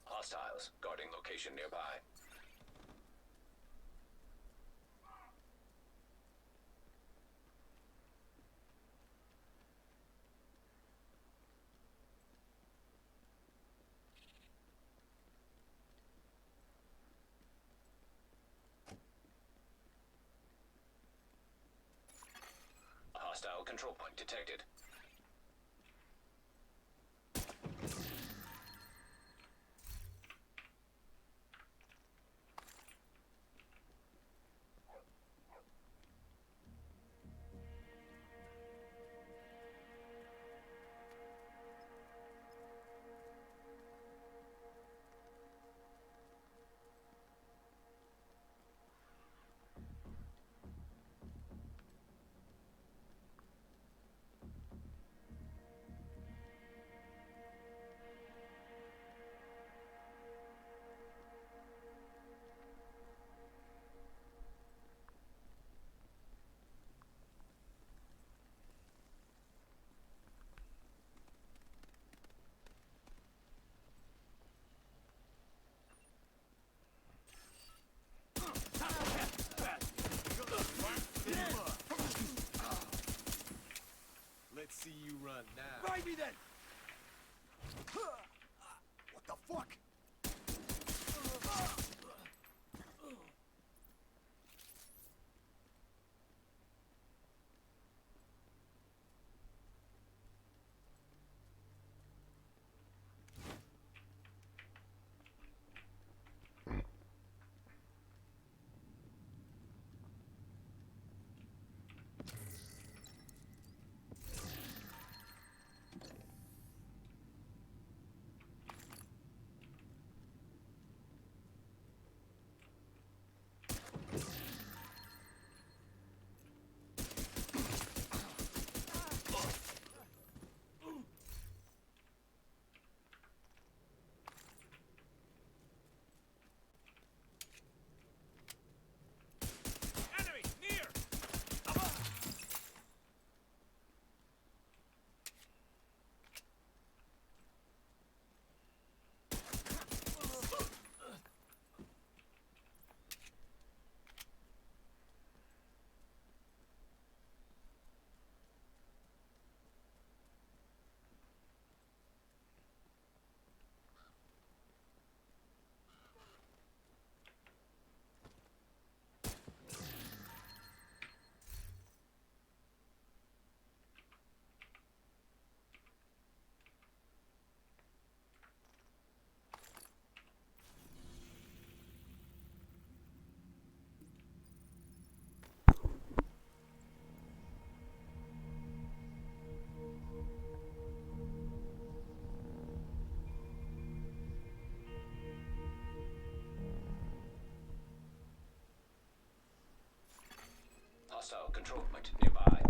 Hostiles. Guarding location nearby. Hostile control point detected. Let's see you run now. Fight me then! What the fuck? Hostile control point nearby.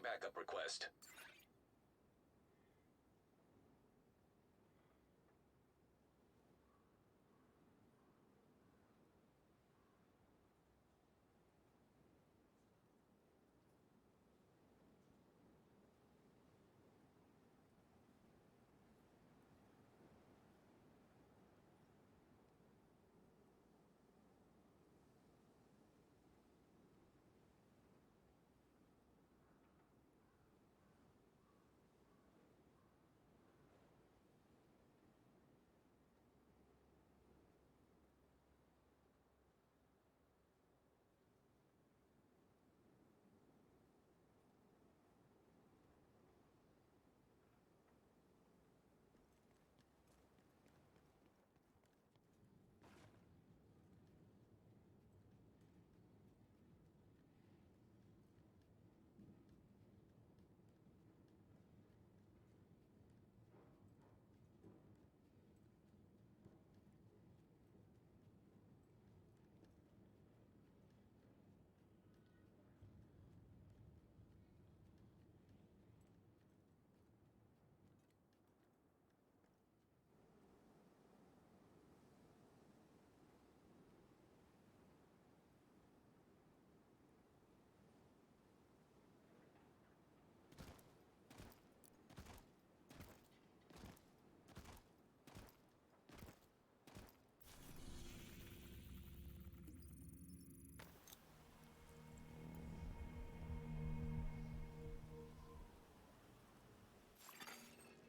Backup request.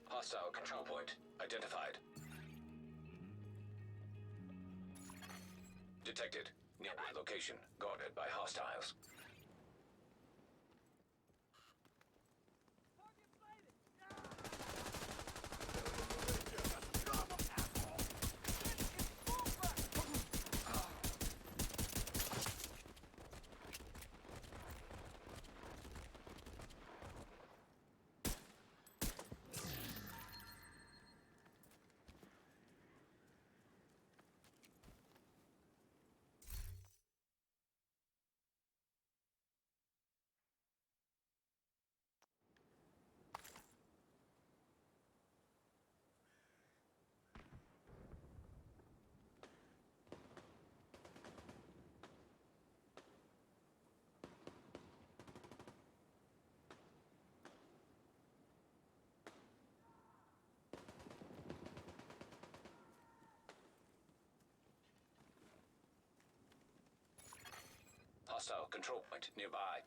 Hostile control point identified. Detected. Nearby location guarded by hostiles. Hostile control point nearby.